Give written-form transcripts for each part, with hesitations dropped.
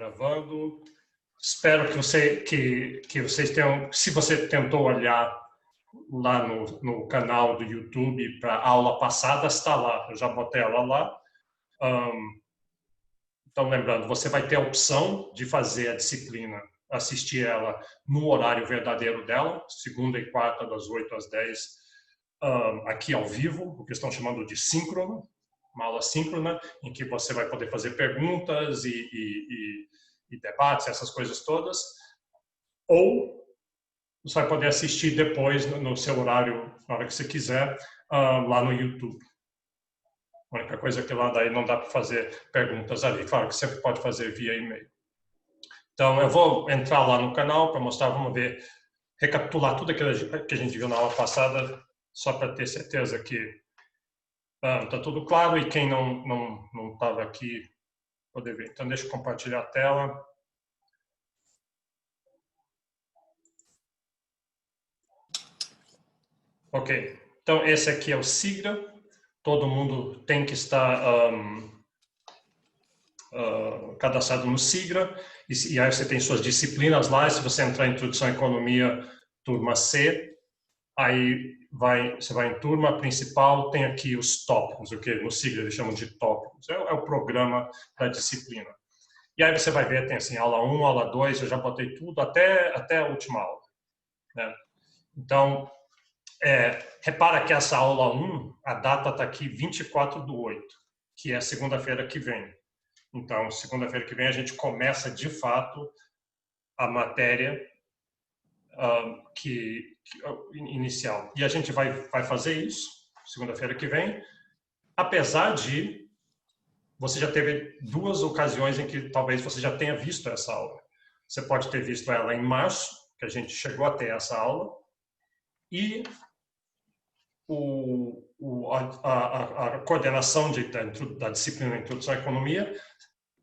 gravando. Espero que vocês tenham, se você tentou olhar lá no canal do YouTube para a aula passada, está lá, eu já botei ela lá. Então, lembrando, você vai ter a opção de fazer a disciplina, assistir ela no horário verdadeiro dela, segunda e quarta, das 8 às 10, aqui ao vivo, o que estão chamando de síncrono, uma aula síncrona, em que você vai poder fazer perguntas e debates, essas coisas todas, ou você vai poder assistir depois, no seu horário, na hora que você quiser, lá no YouTube. A única coisa é que lá daí não dá para fazer perguntas ali. Claro que sempre pode fazer via e-mail. Então, eu vou entrar lá no canal para mostrar, vamos ver, recapitular tudo aquilo que a gente viu na aula passada, só para ter certeza que está tudo claro e quem não estava aqui poder ver. Então, deixa eu compartilhar a tela. Ok, então esse aqui é o SIGRA. Todo mundo tem que estar cadastrado no SIGRA, e aí você tem suas disciplinas lá, e se você entrar em Introdução à Economia, turma C, aí você vai em turma principal, tem aqui os tópicos, o que no SIGRA eles chamam de tópicos, é o programa da disciplina. E aí você vai ver, tem assim, aula 1, aula 2, eu já botei tudo até a última aula, né? Então, repara que essa aula 1, a data está aqui 24/8, que é segunda-feira que vem. Então, segunda-feira que vem a gente começa de fato a matéria inicial. E a gente vai fazer isso segunda-feira que vem, apesar de você já teve 2 ocasiões em que talvez você já tenha visto essa aula. Você pode ter visto ela em março, que a gente chegou a ter essa aula, e a coordenação da disciplina Introdução à Economia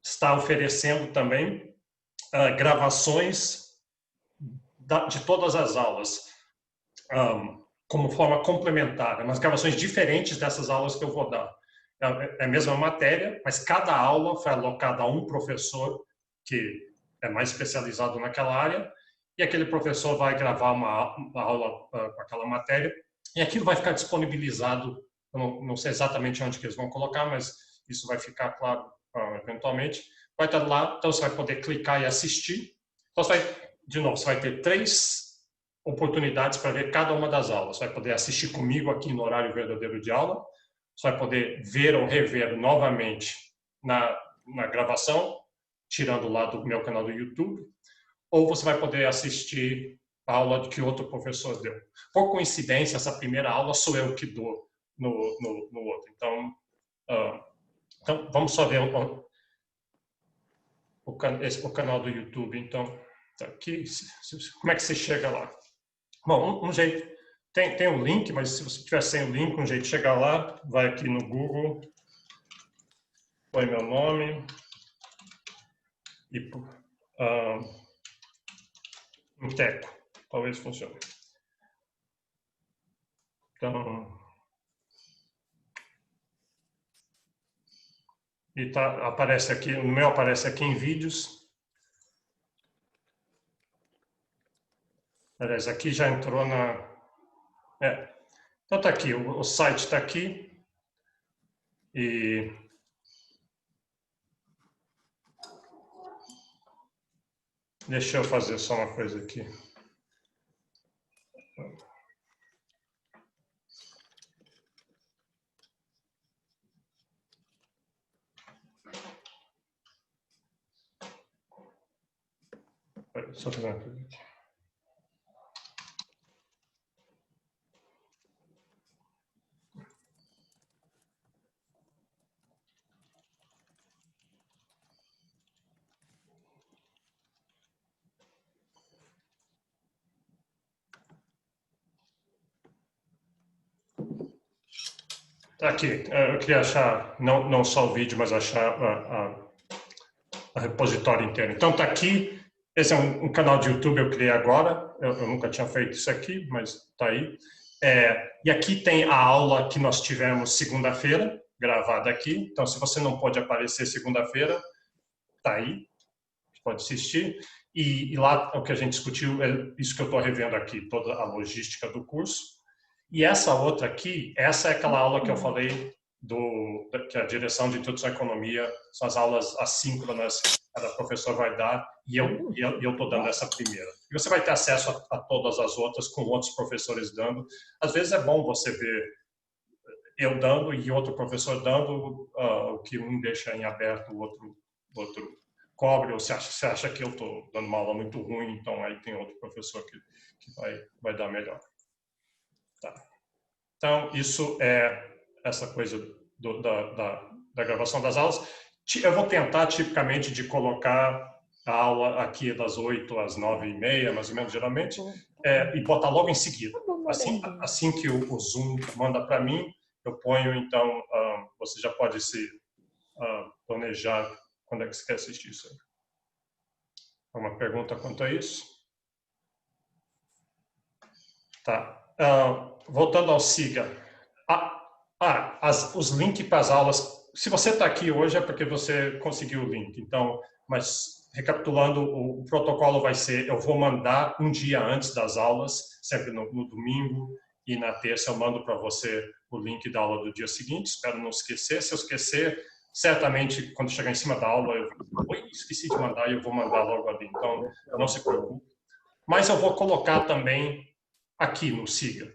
está oferecendo também gravações de todas as aulas, como forma complementar, umas gravações diferentes dessas aulas que eu vou dar. É a mesma matéria, mas cada aula foi alocada a um professor que é mais especializado naquela área, e aquele professor vai gravar uma aula com aquela matéria, e aquilo vai ficar disponibilizado, eu não sei exatamente onde que eles vão colocar, mas isso vai ficar claro eventualmente. Vai estar lá, então você vai poder clicar e assistir. Então, você vai ter 3 oportunidades para ver cada uma das aulas. Você vai poder assistir comigo aqui no horário verdadeiro de aula, você vai poder ver ou rever novamente na gravação, tirando lá do meu canal do YouTube, ou você vai poder assistir a aula que outro professor deu. Por coincidência, essa primeira aula sou eu que dou no outro. Então, vamos só ver o canal do YouTube. Então, tá aqui. Como é que você chega lá? Bom, um jeito, tem um link, mas se você tiver sem o link, um jeito de chegar lá, vai aqui no Google, põe meu nome e Inteco, talvez funcione. Então, e aparece aqui, no meu aparece aqui em vídeos. Aliás, aqui já entrou então está aqui, o site está aqui. E deixa eu fazer só uma coisa aqui. Só fazer uma coisa aqui. Tá aqui. Eu queria achar não só o vídeo, mas achar a repositório inteiro. Então tá aqui. Esse é um canal de YouTube que eu criei agora. Eu nunca tinha feito isso aqui, mas tá aí. E aqui tem a aula que nós tivemos segunda-feira, gravada aqui. Então, se você não pode aparecer segunda-feira, tá aí. pode assistir. E lá o que a gente discutiu é isso que eu estou revendo aqui, toda a logística do curso. E essa outra aqui, essa é aquela aula que eu falei que a direção de introdução à economia, são as aulas assíncronas que cada professor vai dar, e eu estou dando essa primeira. E você vai ter acesso a todas as outras com outros professores dando. Às vezes é bom você ver eu dando e outro professor dando, o que um deixa em aberto, o outro cobre, ou você acha que eu estou dando uma aula muito ruim, então aí tem outro professor que vai dar melhor. Tá. Então, isso é essa coisa da gravação das aulas. Eu vou tentar, tipicamente, de colocar a aula aqui das 8 às 9h30, mais ou menos, geralmente, e botar logo em seguida. Assim que o Zoom manda para mim, eu ponho, então, você já pode se planejar quando é que você quer assistir isso aí. Alguma pergunta quanto a isso? Tá. Voltando ao SIGA. Os links para as aulas. Se você está aqui hoje é porque você conseguiu o link. Então, mas recapitulando, o protocolo vai ser: eu vou mandar um dia antes das aulas, sempre no domingo, e na terça eu mando para você o link da aula do dia seguinte. Espero não esquecer. Se eu esquecer, certamente quando chegar em cima da aula eu esqueci de mandar e eu vou mandar logo ali. Então, não se preocupe. Mas eu vou colocar também aqui no SIGA.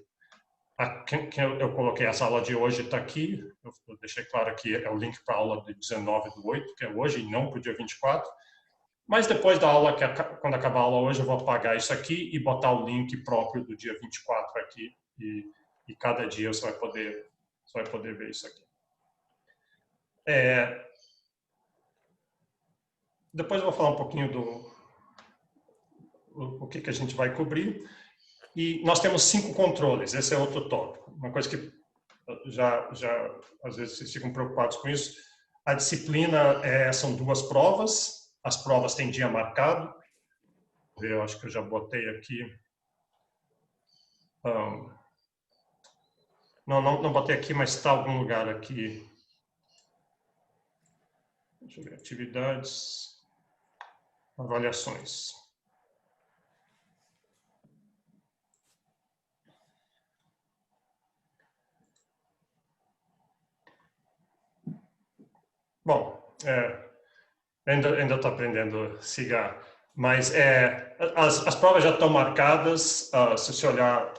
Eu coloquei essa aula de hoje, está aqui. Eu deixei claro que é o link para a aula de 19/8, que é hoje, e não para o dia 24. Mas depois da aula, quando acabar a aula hoje, eu vou apagar isso aqui e botar o link próprio do dia 24 aqui. E cada dia você vai poder ver isso aqui. Depois eu vou falar um pouquinho o que a gente vai cobrir. E nós temos 5 controles, esse é outro tópico. Uma coisa que já às vezes vocês ficam preocupados com isso. A disciplina são 2 provas, as provas têm dia marcado. Eu acho que eu já botei aqui. Não botei aqui, mas está em algum lugar aqui. Deixa eu ver, atividades, avaliações. Bom, ainda estou aprendendo SIGA, mas as provas já estão marcadas. Se você olhar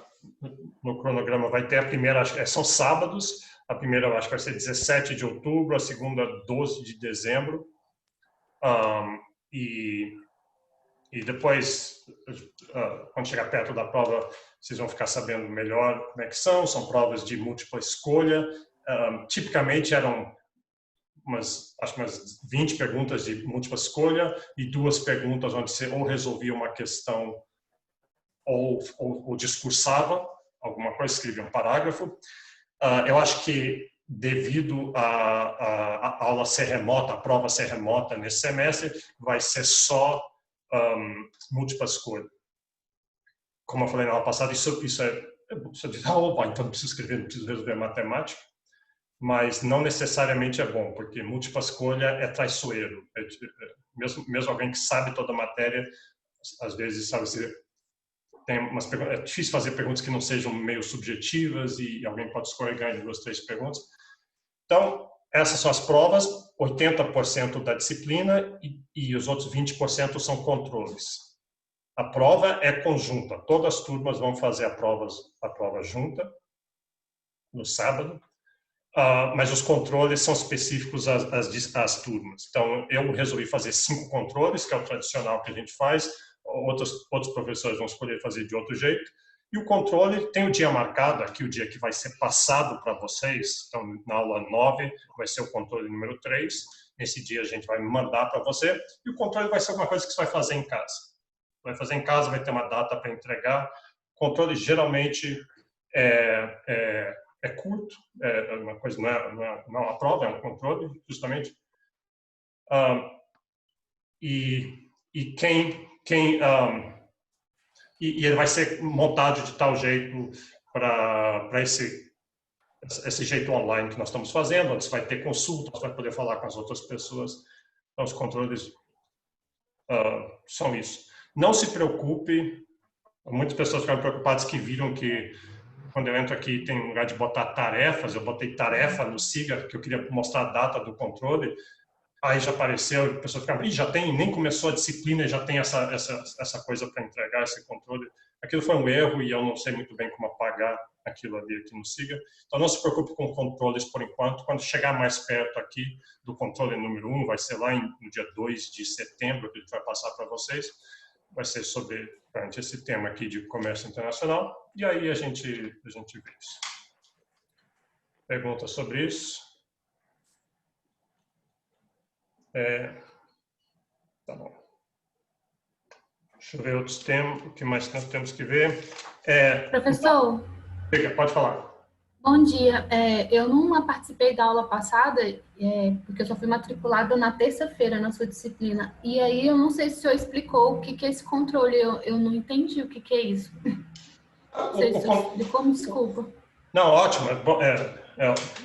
no cronograma, vai ter a primeira, são sábados. A primeira, eu acho que vai ser 17 de outubro, a segunda, 12 de dezembro. E depois, quando chegar perto da prova, vocês vão ficar sabendo melhor como é que são. São provas de múltipla escolha. Tipicamente eram acho que umas 20 perguntas de múltipla escolha e 2 perguntas onde você ou resolvia uma questão ou discursava alguma coisa, escrevia um parágrafo. Eu acho que devido a aula ser remota, a prova ser remota nesse semestre, vai ser só múltipla escolha. Como eu falei na aula passada, isso você diz, então não preciso escrever, não preciso resolver matemática. Mas não necessariamente é bom, porque múltipla escolha é traiçoeiro. Mesmo alguém que sabe toda a matéria, às vezes, sabe, é difícil fazer perguntas que não sejam meio subjetivas e alguém pode escorregar em 2, 3 perguntas. Então, essas são as provas, 80% da disciplina e os outros 20% são controles. A prova é conjunta, todas as turmas vão fazer a prova junta, no sábado. Mas os controles são específicos às turmas. Então, eu resolvi fazer 5 controles, que é o tradicional que a gente faz. Outros professores vão escolher fazer de outro jeito. E o controle tem o dia marcado, aqui o dia que vai ser passado para vocês. Então, na aula 9 vai ser o controle número 3. Nesse dia a gente vai mandar para você. E o controle vai ser alguma coisa que você vai fazer em casa. Vai fazer em casa, vai ter uma data para entregar. O controle geralmente é curto, é uma coisa, não é uma prova, é um controle, justamente. E ele vai ser montado de tal jeito para esse jeito online que nós estamos fazendo, onde você vai ter consulta, você vai poder falar com as outras pessoas. Então, os controles são isso. Não se preocupe, muitas pessoas ficaram preocupadas que viram que quando eu entro aqui tem um lugar de botar tarefas, eu botei tarefa no SIGA, que eu queria mostrar a data do controle, aí já apareceu, a pessoa ficava, já tem, nem começou a disciplina e já tem essa coisa para entregar, esse controle. Aquilo foi um erro e eu não sei muito bem como apagar aquilo ali aqui no SIGA. Então não se preocupe com controles por enquanto. Quando chegar mais perto aqui do controle número 1, vai ser lá no dia 2 de setembro que a gente vai passar para vocês. Vai ser sobre esse tema aqui de comércio internacional. E aí a gente vê isso. Pergunta sobre isso? Tá bom. Deixa eu ver outros temas, o que mais nós temos que ver. Professor? Pode falar. Bom dia. Eu não participei da aula passada, porque eu só fui matriculada na terça-feira na sua disciplina. E aí eu não sei se o senhor explicou o que é esse controle. Eu não entendi o que é isso. Não sei se o senhor explicou, me desculpa. Não, ótimo.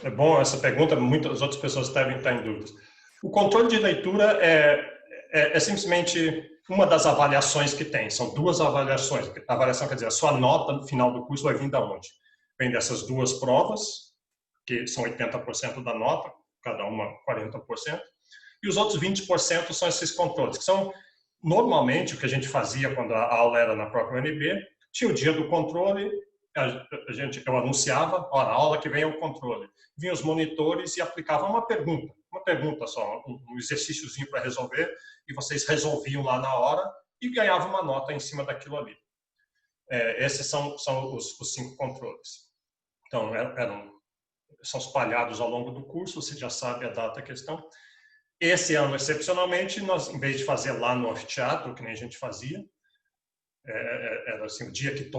É bom essa pergunta. Muitas outras pessoas devem estar em dúvidas. O controle de leitura é simplesmente uma das avaliações que tem. São duas avaliações. A avaliação quer dizer, a sua nota no final do curso vai vir de onde? Vem dessas duas provas, que são 80% da nota, cada uma 40%, e os outros 20% são esses controles, que são normalmente o que a gente fazia quando a aula era na própria UNB. Tinha o dia do controle, eu anunciava, a aula que vem é o controle. Vinham os monitores e aplicavam uma pergunta só, um exercíciozinho para resolver, e vocês resolviam lá na hora e ganhavam uma nota em cima daquilo ali. Esses são os 5 controles. Então, são espalhados ao longo do curso, você já sabe a data e a questão. Esse ano, excepcionalmente, nós, em vez de fazer lá no anfiteatro, que nem a gente fazia, era assim, o dia que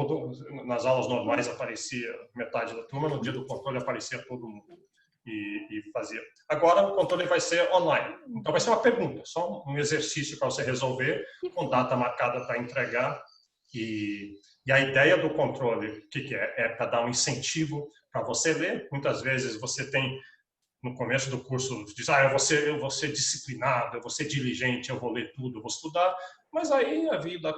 nas aulas normais aparecia metade da turma, no dia do controle aparecia todo mundo e fazia. Agora o controle vai ser online, então vai ser uma pergunta, só um exercício para você resolver, com data marcada para entregar. E a ideia do controle, o que é? É para dar um incentivo para você ler. Muitas vezes você tem, no começo do curso, diz, eu vou ser disciplinado, eu vou ser diligente, eu vou ler tudo, eu vou estudar. Mas aí a vida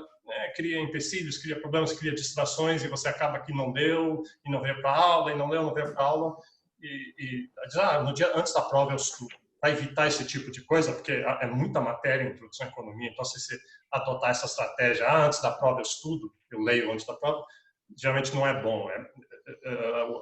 cria empecilhos, cria problemas, cria distrações, e você acaba que não deu, e não veio para a aula, e não leu, não veio para a aula. E diz, no dia antes da prova eu estudo. Para evitar esse tipo de coisa, porque é muita matéria em introdução à economia, então se você adotar essa estratégia, antes da prova eu estudo, eu leio antes da prova, geralmente não é bom.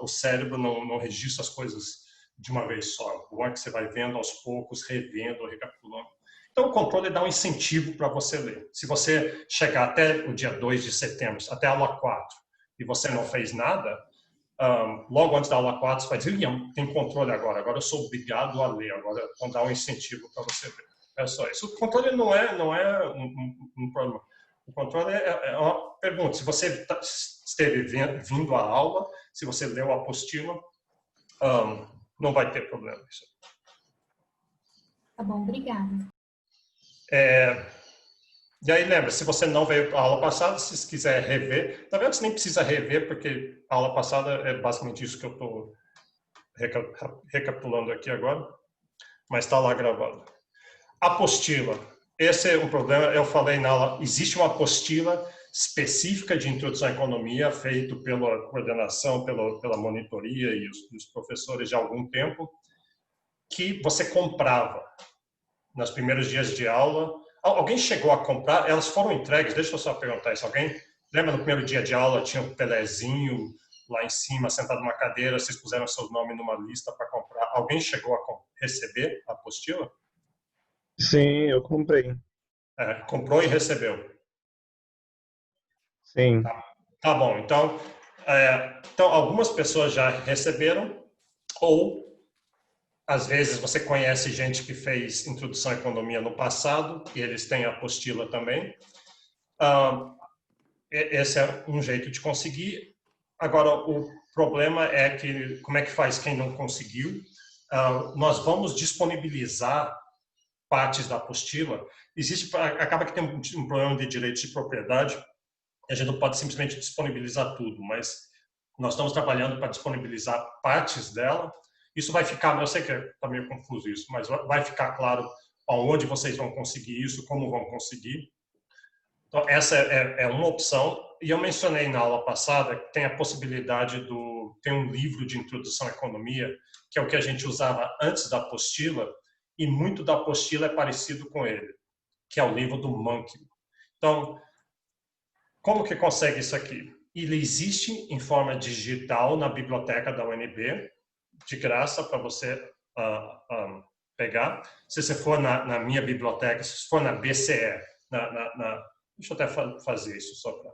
O cérebro não registra as coisas de uma vez só. O bom é que você vai vendo aos poucos, revendo, recapitulando. Então, o controle dá um incentivo para você ler. Se você chegar até o dia 2 de setembro, até a aula 4, e você não fez nada, logo antes da aula 4, você vai dizer, tem controle agora eu sou obrigado a ler, agora vão dar um incentivo para você ler. É só isso. O controle não é um problema. O controle é uma pergunta. Se você esteve vindo à aula, se você leu a apostila, não vai ter problema. Tá bom, obrigada. E aí, lembra, se você não veio para a aula passada, se quiser rever, na verdade você nem precisa rever, porque a aula passada é basicamente isso que eu estou recapitulando aqui agora, mas está lá gravado. Apostila. Esse é um problema, eu falei na aula, existe uma apostila específica de introdução à economia, feito pela coordenação, pela monitoria e os professores de algum tempo, que você comprava nos primeiros dias de aula. Alguém chegou a comprar? Elas foram entregues? Deixa eu só perguntar isso. Alguém lembra no primeiro dia de aula tinha um Pelezinho lá em cima, sentado numa cadeira, vocês puseram seus nomes numa lista para comprar. Alguém chegou a receber a apostila? Sim, eu comprei. Comprou e recebeu? Sim. Tá bom. Então, algumas pessoas já receberam, ou às vezes você conhece gente que fez introdução à economia no passado e eles têm a apostila também. Esse é um jeito de conseguir. Agora, o problema é que, como é que faz quem não conseguiu? Nós vamos disponibilizar partes da apostila. Acaba que tem um problema de direitos de propriedade. A gente não pode simplesmente disponibilizar tudo, mas nós estamos trabalhando para disponibilizar partes dela. Isso vai ficar, eu sei que está meio confuso isso, mas vai ficar claro aonde vocês vão conseguir isso, como vão conseguir. Então, essa é uma opção. E eu mencionei na aula passada que tem a possibilidade tem um livro de introdução à economia, que é o que a gente usava antes da apostila, e muito da apostila é parecido com ele, que é o livro do Mankiw. Então, como que consegue isso aqui? Ele existe em forma digital na biblioteca da UNB, de graça para você pegar. Se você for na minha biblioteca, se você for na BCE, deixa eu até fazer isso só para...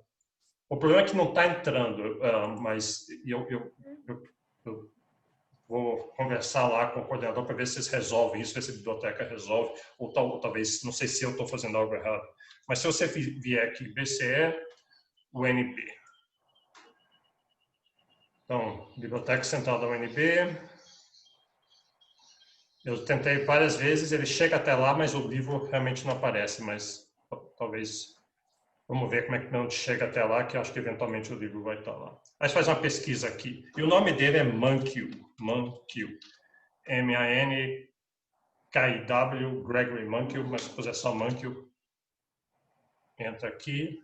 O problema é que não está entrando, mas eu vou conversar lá com o coordenador para ver se eles resolvem isso, ver se a biblioteca resolve, ou talvez, não sei se eu estou fazendo algo errado. Mas se você vier aqui, BCE, UNB. Então, Biblioteca Central da UNB. Eu tentei várias vezes, ele chega até lá, mas o livro realmente não aparece, mas talvez... Vamos ver como é que não chega até lá, que eu acho que eventualmente o livro vai estar lá. Aí você faz uma pesquisa aqui. E o nome dele é Mankiw. Mankiw. M-A-N-K-I-W, Gregory Mankiw, mas se puser só Mankiw, entra aqui.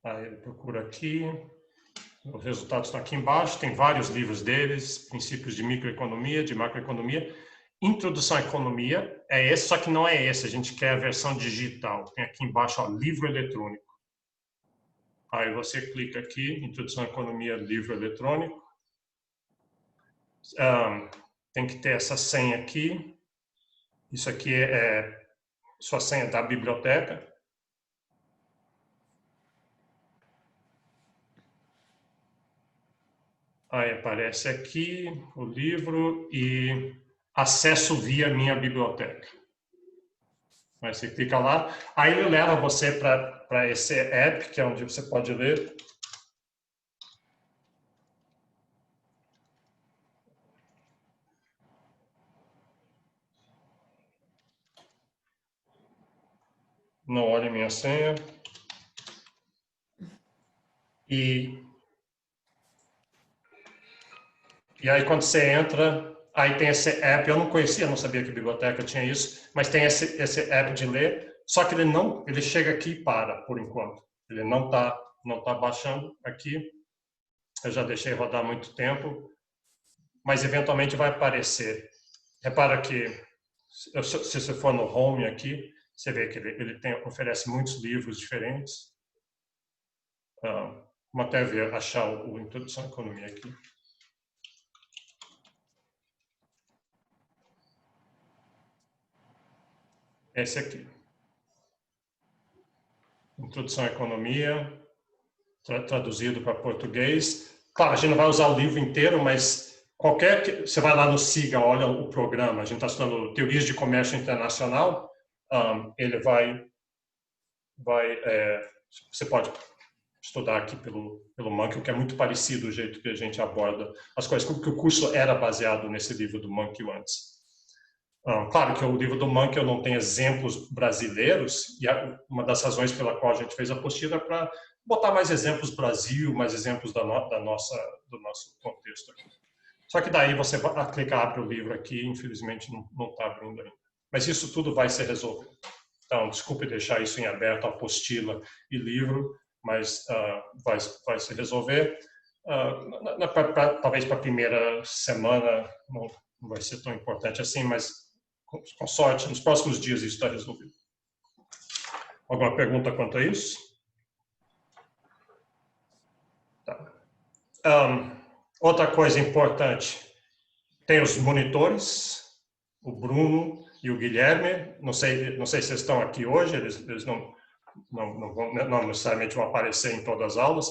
Aí ele procura aqui. Os resultados estão aqui embaixo. Tem vários livros deles, princípios de microeconomia, de macroeconomia. Introdução à economia é esse, só que não é esse. A gente quer a versão digital. Tem aqui embaixo, ó, livro eletrônico. Aí você clica aqui, Introdução à economia, livro eletrônico. Tem que ter essa senha aqui. Isso aqui é sua senha da biblioteca. Aí aparece aqui o livro e acesso via minha biblioteca. Aí você clica lá, aí ele leva você para esse app, que é onde você pode ler. Não olhe minha senha. E aí quando você entra, aí tem esse app, eu não conhecia, não sabia que a biblioteca tinha isso, mas tem esse app de ler, só que ele chega aqui e para, por enquanto. Ele não tá baixando aqui. Eu já deixei rodar há muito tempo, mas eventualmente vai aparecer. Repara que, se você for no Home aqui, você vê que ele oferece muitos livros diferentes. Vamos até achar o Introdução à Economia aqui. Esse aqui. Introdução à Economia, traduzido para português. Claro, a gente não vai usar o livro inteiro, mas você vai lá no SIGA, olha o programa, a gente está estudando Teorias de Comércio Internacional, ele você pode estudar aqui pelo Mankiw, que é muito parecido o jeito que a gente aborda as coisas, porque o curso era baseado nesse livro do Mankiw antes. Claro que o livro do Mankiw não tem exemplos brasileiros, e uma das razões pela qual a gente fez a apostila é para botar mais exemplos do Brasil, mais exemplos do nosso contexto aqui. Só que daí você clica, abre o livro aqui, infelizmente não está abrindo ainda. Mas isso tudo vai ser resolvido. Então, desculpe deixar isso em aberto, apostila e livro, mas vai se resolver. Talvez para a primeira semana não vai ser tão importante assim, mas com sorte, nos próximos dias isso está resolvido. Alguma pergunta quanto a isso? Tá. Outra coisa importante, tem os monitores, o Bruno e o Guilherme. Não sei se eles estão aqui hoje, eles não necessariamente vão aparecer em todas as aulas,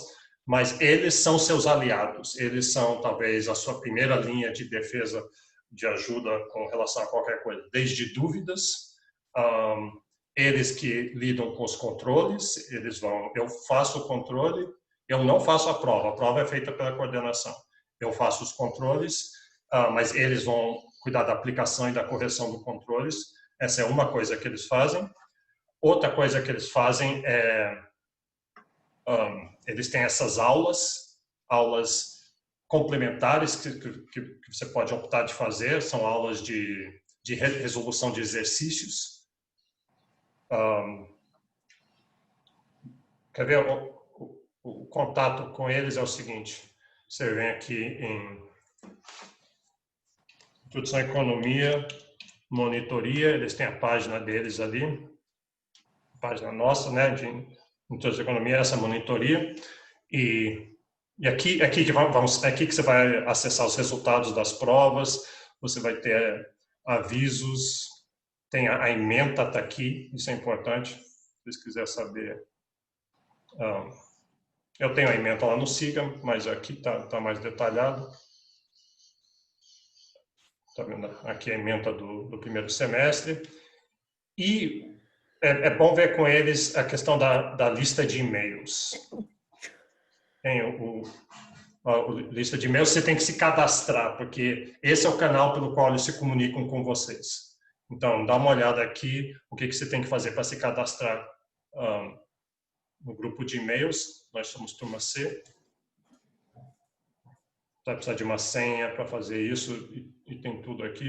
mas eles são seus aliados. Eles são, talvez, a sua primeira linha de defesa, de ajuda com relação a qualquer coisa, desde dúvidas, eles que lidam com os controles, eu faço o controle, eu não faço a prova é feita pela coordenação. Eu faço os controles, mas eles vão cuidar da aplicação e da correção dos controles. Essa é uma coisa que eles fazem. Outra coisa que eles fazem é, eles têm essas aulas complementares que você pode optar de fazer, são aulas de resolução de exercícios. Quer ver? O contato com eles é o seguinte, você vem aqui em Introdução à Economia, Monitoria, eles têm a página deles ali, a página nossa, né, de Introdução à Economia, essa monitoria, e aqui que você vai acessar os resultados das provas, você vai ter avisos, tem a ementa está aqui, isso é importante, se vocês quiserem saber. Eu tenho a ementa lá no Siga, mas aqui tá mais detalhado. Tá vendo? Aqui a ementa do primeiro semestre. E é bom ver com eles a questão da lista de e-mails. Tem a lista de e-mails, você tem que se cadastrar, porque esse é o canal pelo qual eles se comunicam com vocês. Então, dá uma olhada aqui, o que você tem que fazer para se cadastrar no grupo de e-mails. Nós somos turma C. Vai precisar de uma senha para fazer isso e tem tudo aqui.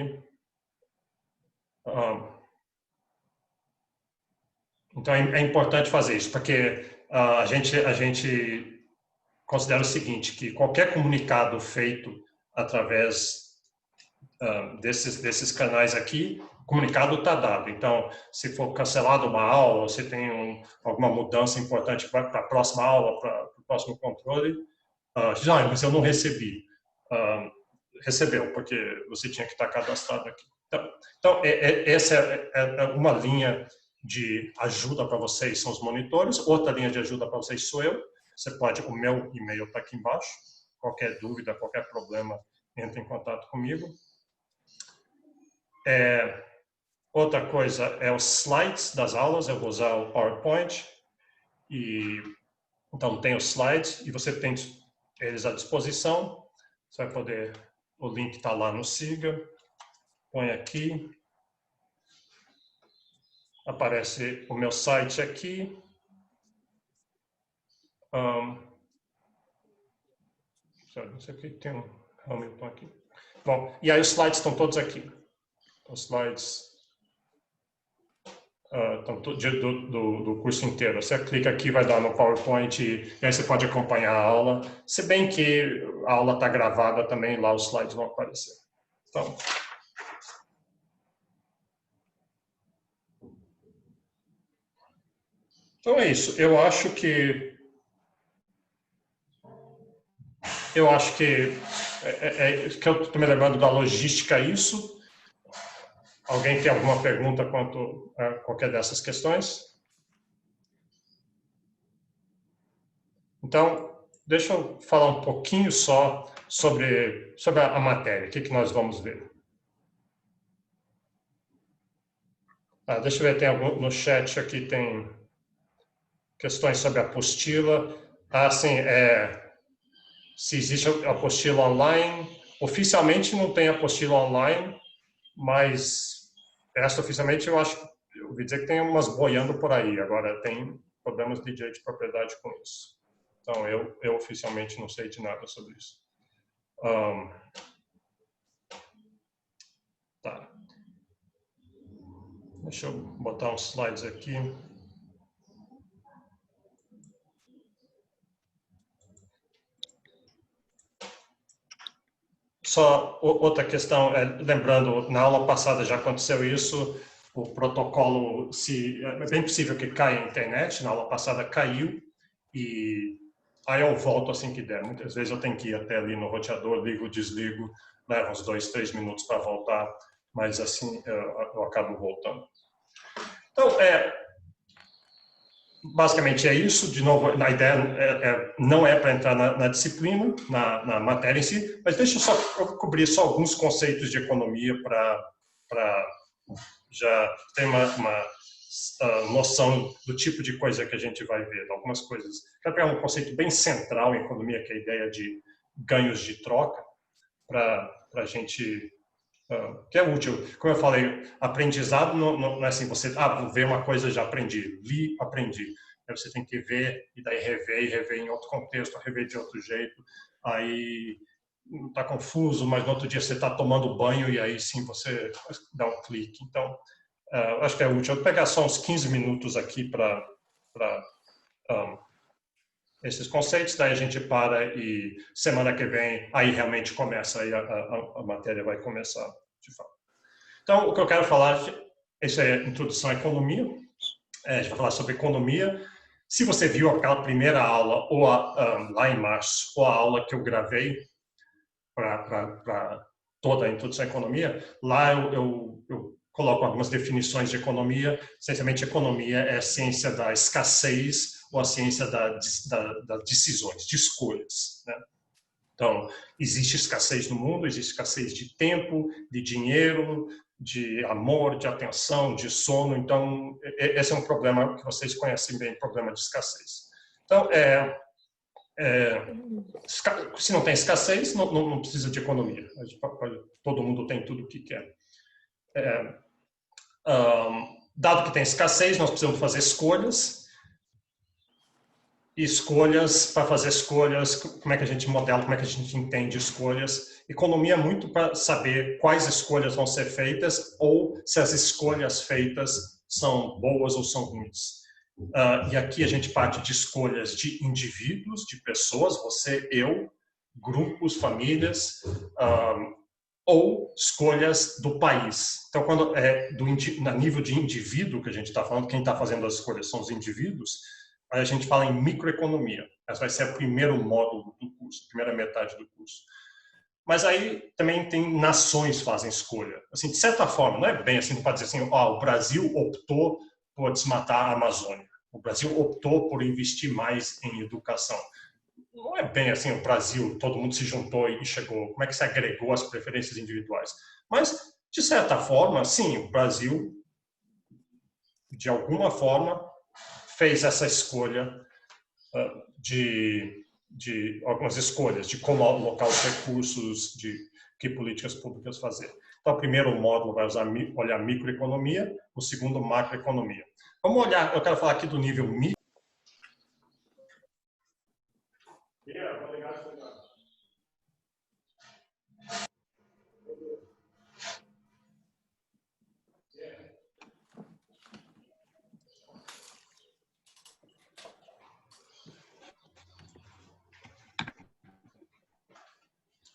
Então, é importante fazer isso, porque a gente considera o seguinte, que qualquer comunicado feito através desses canais aqui, o comunicado está dado. Então, se for cancelado uma aula, se tem alguma mudança importante para a próxima aula, para o próximo controle, mas eu não recebi. Recebeu, porque você tinha que estar cadastrado aqui. Então essa é uma linha de ajuda para vocês, são os monitores. Outra linha de ajuda para vocês sou eu. O meu e-mail está aqui embaixo. Qualquer dúvida, qualquer problema, entre em contato comigo. Outra coisa é os slides das aulas. Eu vou usar o PowerPoint. Então, tem os slides e você tem eles à disposição. Você vai poder... O link está lá no Siga. Põe aqui. Aparece o meu site aqui. Isso aqui tem um Hamilton aqui. Bom, e aí os slides estão todos aqui. Os slides estão do curso inteiro. Você clica aqui, vai dar no PowerPoint e aí você pode acompanhar a aula. Se bem que a aula está gravada também, lá os slides vão aparecer. Então é isso. Eu acho que eu estou me lembrando da logística isso. Alguém tem alguma pergunta quanto a qualquer dessas questões? Então, deixa eu falar um pouquinho só sobre a matéria, o que nós vamos ver. Deixa eu ver, tem no chat aqui, tem questões sobre a apostila. Sim, se existe a apostila online. Oficialmente não tem apostila online, mas oficialmente eu ouvi dizer que tem umas boiando por aí. Agora tem problemas de direito de propriedade com isso. Então eu oficialmente não sei de nada sobre isso. Tá. Deixa eu botar uns slides aqui. Só outra questão, lembrando, na aula passada já aconteceu isso, o protocolo, é bem possível que caia a internet, na aula passada caiu, e aí eu volto assim que der. Muitas vezes eu tenho que ir até ali no roteador, ligo, desligo, leva uns 2, 3 minutos para voltar, mas assim eu acabo voltando. Então, basicamente é isso. De novo, a ideia não é para entrar na disciplina, na matéria em si, mas deixa eu só cobrir só alguns conceitos de economia para já ter uma noção do tipo de coisa que a gente vai ver, algumas coisas. Quero pegar um conceito bem central em economia, que é a ideia de ganhos de troca, para a gente... que é útil. Como eu falei, aprendizado não é assim, você, vou ver uma coisa, já aprendi, li, aprendi. Aí você tem que ver, e daí rever em outro contexto, rever de outro jeito. Aí está confuso, mas no outro dia você está tomando banho e aí sim você dá um clique. Então, acho que é útil. Eu vou pegar só uns 15 minutos aqui para esses conceitos, daí a gente para e semana que vem aí realmente começa, aí a matéria vai começar de fato. Então, o que eu quero falar, essa é a introdução à economia, a gente vai falar sobre economia. Se você viu aquela primeira aula, ou lá em março, ou a aula que eu gravei para toda a introdução à economia, lá eu coloco algumas definições de economia. Essencialmente, economia é a ciência da escassez ou a ciência das decisões, de escolhas, né? Então, existe escassez no mundo, existe escassez de tempo, de dinheiro, de amor, de atenção, de sono. Então, esse é um problema que vocês conhecem bem, problema de escassez. Então, se não tem escassez, não precisa de economia. Todo mundo tem tudo o que quer. Dado que tem escassez, nós precisamos fazer escolhas. E escolhas, para fazer escolhas, como é que a gente modela, como é que a gente entende escolhas. Economia é muito para saber quais escolhas vão ser feitas ou se as escolhas feitas são boas ou são ruins. E aqui a gente parte de escolhas de indivíduos, de pessoas, você, eu, grupos, famílias, ou escolhas do país. Então, quando no nível de indivíduo que a gente está falando, quem está fazendo as escolhas são os indivíduos, aí a gente fala em microeconomia. Essa vai ser o primeiro módulo do curso, a primeira metade do curso. Mas aí também tem nações que fazem escolha. Assim, de certa forma, não é bem assim, não pode dizer assim, o Brasil optou por desmatar a Amazônia. O Brasil optou por investir mais em educação. Não é bem assim, o Brasil, todo mundo se juntou e chegou. Como é que se agregou as preferências individuais? Mas, de certa forma, sim, o Brasil, de alguma forma, fez essa escolha de algumas escolhas, de como alocar os recursos, de que políticas públicas fazer. Então, o primeiro módulo vai olhar microeconomia, o segundo, macroeconomia. Vamos olhar, eu quero falar aqui do nível micro.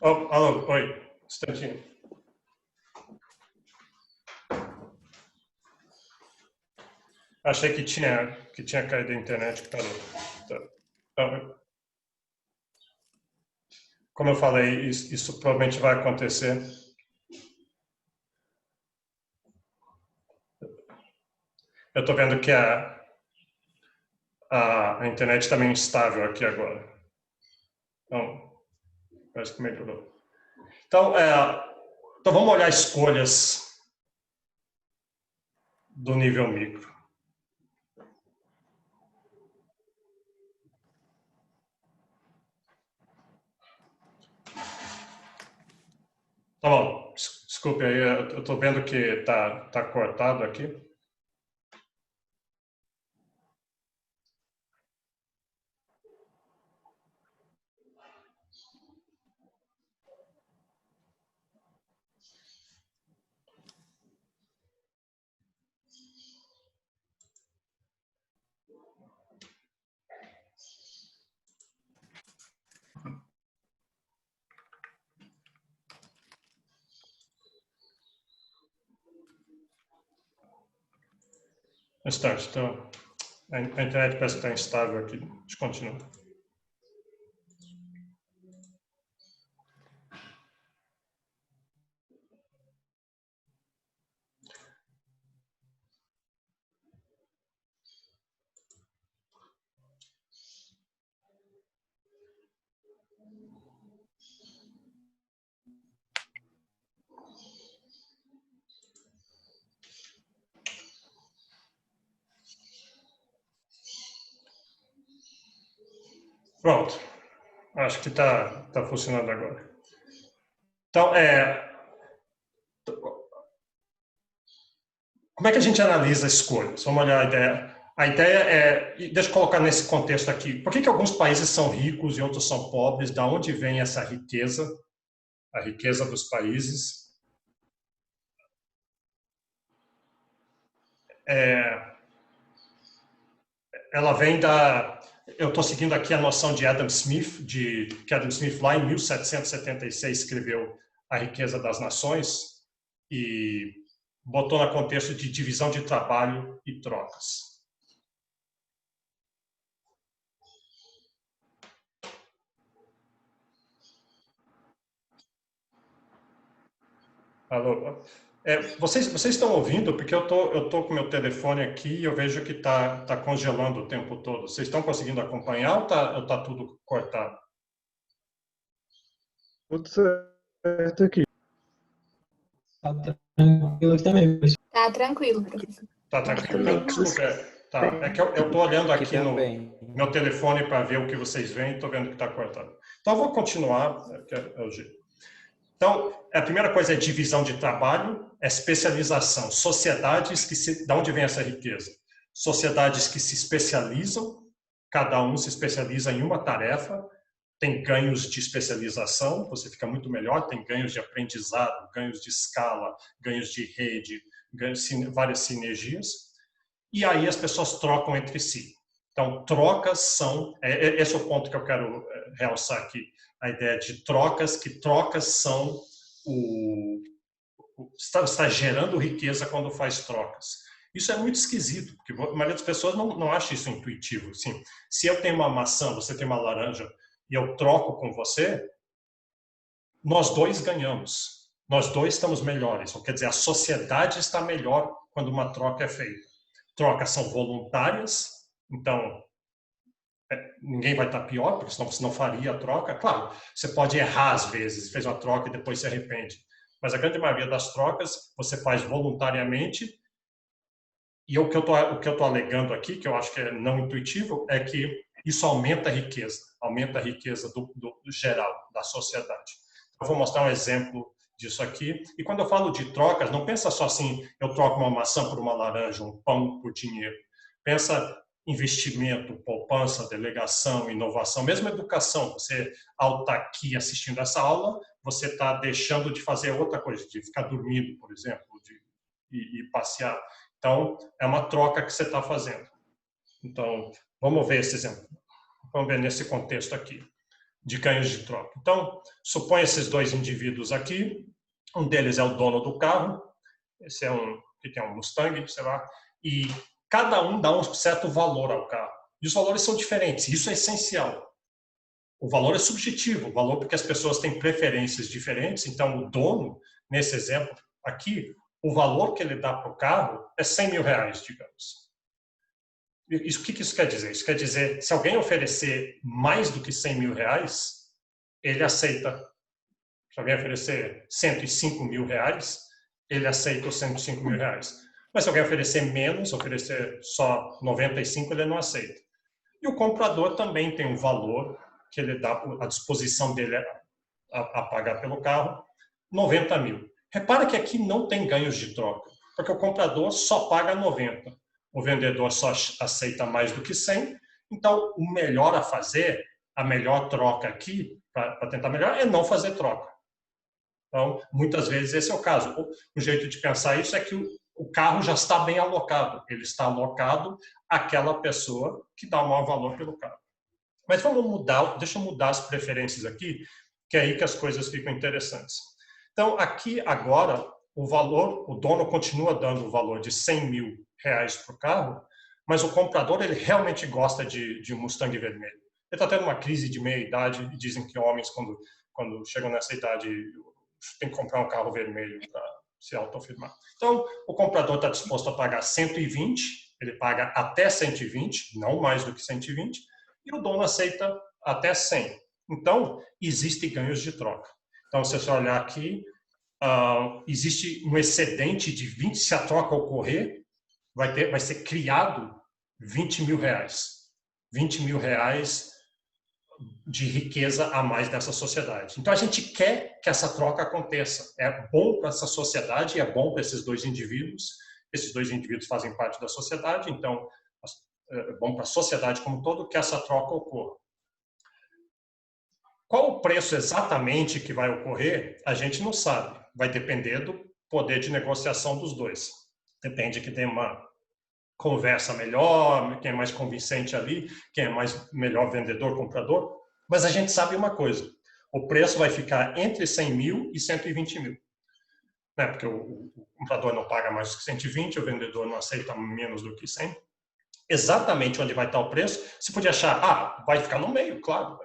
Alô, oi, instantinho. Achei que tinha caído a internet. Como eu falei, isso provavelmente vai acontecer. Eu estou vendo que a internet está meio instável aqui agora. Então, parece que melhorou. Então vamos olhar escolhas do nível micro. Tá bom, desculpe aí, eu estou vendo que tá cortado aqui. Instante, então, a internet parece que está instável aqui. Deixa eu continuar. Pronto, acho que está funcionando agora. Então, como é que a gente analisa escolhas? Vamos olhar a ideia. A ideia deixa eu colocar nesse contexto aqui, por que alguns países são ricos e outros são pobres? Da onde vem essa riqueza? A riqueza dos países ela vem da... Eu estou seguindo aqui a noção de Adam Smith, que Adam Smith lá em 1776 escreveu A Riqueza das Nações e botou no contexto de divisão de trabalho e trocas. Alô? Vocês estão ouvindo? Porque eu tô com meu telefone aqui e eu vejo que tá congelando o tempo todo. Vocês estão conseguindo acompanhar ou tá tudo cortado? Tudo certo aqui. Tá tranquilo também, professor. Tá tranquilo, professor. Tá tranquilo? Desculpa. Tá. É que eu tô olhando aqui no meu telefone para ver o que vocês veem e tô vendo que tá cortado. Então, eu vou continuar. É o jeito. Então, a primeira coisa é divisão de trabalho, é especialização. Sociedades de onde vem essa riqueza? Sociedades que se especializam, cada um se especializa em uma tarefa, tem ganhos de especialização, você fica muito melhor, tem ganhos de aprendizado, ganhos de escala, ganhos de rede, várias sinergias. E aí as pessoas trocam entre si. Então, trocas são... Esse é o ponto que eu quero realçar aqui. A ideia de trocas, que trocas são está gerando riqueza quando faz trocas. Isso é muito esquisito, porque a maioria das pessoas não acha isso intuitivo. Assim, se eu tenho uma maçã, você tem uma laranja, e eu troco com você, nós dois ganhamos. Nós dois estamos melhores. Quer dizer, a sociedade está melhor quando uma troca é feita. Trocas são voluntárias, então ninguém vai estar pior, porque senão você não faria a troca. Claro, você pode errar às vezes, fez uma troca e depois se arrepende. Mas a grande maioria das trocas você faz voluntariamente. E o que eu tô alegando aqui, que eu acho que é não intuitivo, é que isso aumenta a riqueza do geral, da sociedade. Eu vou mostrar um exemplo disso aqui. E quando eu falo de trocas, não pensa só assim, eu troco uma maçã por uma laranja, um pão por dinheiro. Pensa investimento, poupança, delegação, inovação, mesmo educação. Você, ao estar aqui assistindo essa aula, você está deixando de fazer outra coisa, de ficar dormindo, por exemplo, de passear. Então, é uma troca que você está fazendo. Então, vamos ver esse exemplo. Vamos ver nesse contexto aqui, de ganhos de troca. Então, suponha esses dois indivíduos aqui, um deles é o dono do carro, esse é um Mustang, sei lá, e cada um dá um certo valor ao carro. E os valores são diferentes, isso é essencial. O valor é subjetivo, o valor porque as pessoas têm preferências diferentes, então o dono, nesse exemplo aqui, o valor que ele dá para o carro é 100 mil reais, digamos. O que isso quer dizer? Isso quer dizer, se alguém oferecer mais do que 100 mil reais, ele aceita. Se alguém oferecer 105 mil reais, ele aceita os 105 mil reais. Mas se alguém oferecer menos, oferecer só 95, ele não aceita. E o comprador também tem um valor que ele dá à disposição dele a pagar pelo carro, 90 mil. Repara que aqui não tem ganhos de troca, porque o comprador só paga 90. O vendedor só aceita mais do que 100. Então, o melhor a fazer, a melhor troca aqui, para tentar melhorar, é não fazer troca. Então, muitas vezes esse é o caso. O jeito de pensar isso é que o carro já está bem alocado. Ele está alocado àquela pessoa que dá o maior valor pelo carro. Mas vamos mudar, deixa eu mudar as preferências aqui, que é aí que as coisas ficam interessantes. Então, aqui agora, o dono continua dando o valor de 100 mil reais para o carro, mas o comprador, ele realmente gosta de um Mustang vermelho. Ele está tendo uma crise de meia-idade e dizem que homens, quando chegam nessa idade, tem que comprar um carro vermelho para se autoafirmar. Então, o comprador está disposto a pagar 120, ele paga até 120, não mais do que 120, e o dono aceita até 100. Então, existem ganhos de troca. Então, se você olhar aqui, existe um excedente de 20, se a troca ocorrer, vai ser criado 20 mil reais. 20 mil reais de riqueza a mais dessa sociedade. Então, a gente quer que essa troca aconteça. É bom para essa sociedade e é bom para esses dois indivíduos. Esses dois indivíduos fazem parte da sociedade, então é bom para a sociedade como um todo que essa troca ocorra. Qual o preço exatamente que vai ocorrer, a gente não sabe. Vai depender do poder de negociação dos dois. Depende que tem uma conversa melhor, quem é mais convincente ali, quem é mais melhor vendedor, comprador. Mas a gente sabe uma coisa, o preço vai ficar entre 100 mil e 120 mil. Né? Porque o comprador não paga mais do que 120, o vendedor não aceita menos do que 100. Exatamente onde vai estar o preço, você podia achar, vai ficar no meio, claro.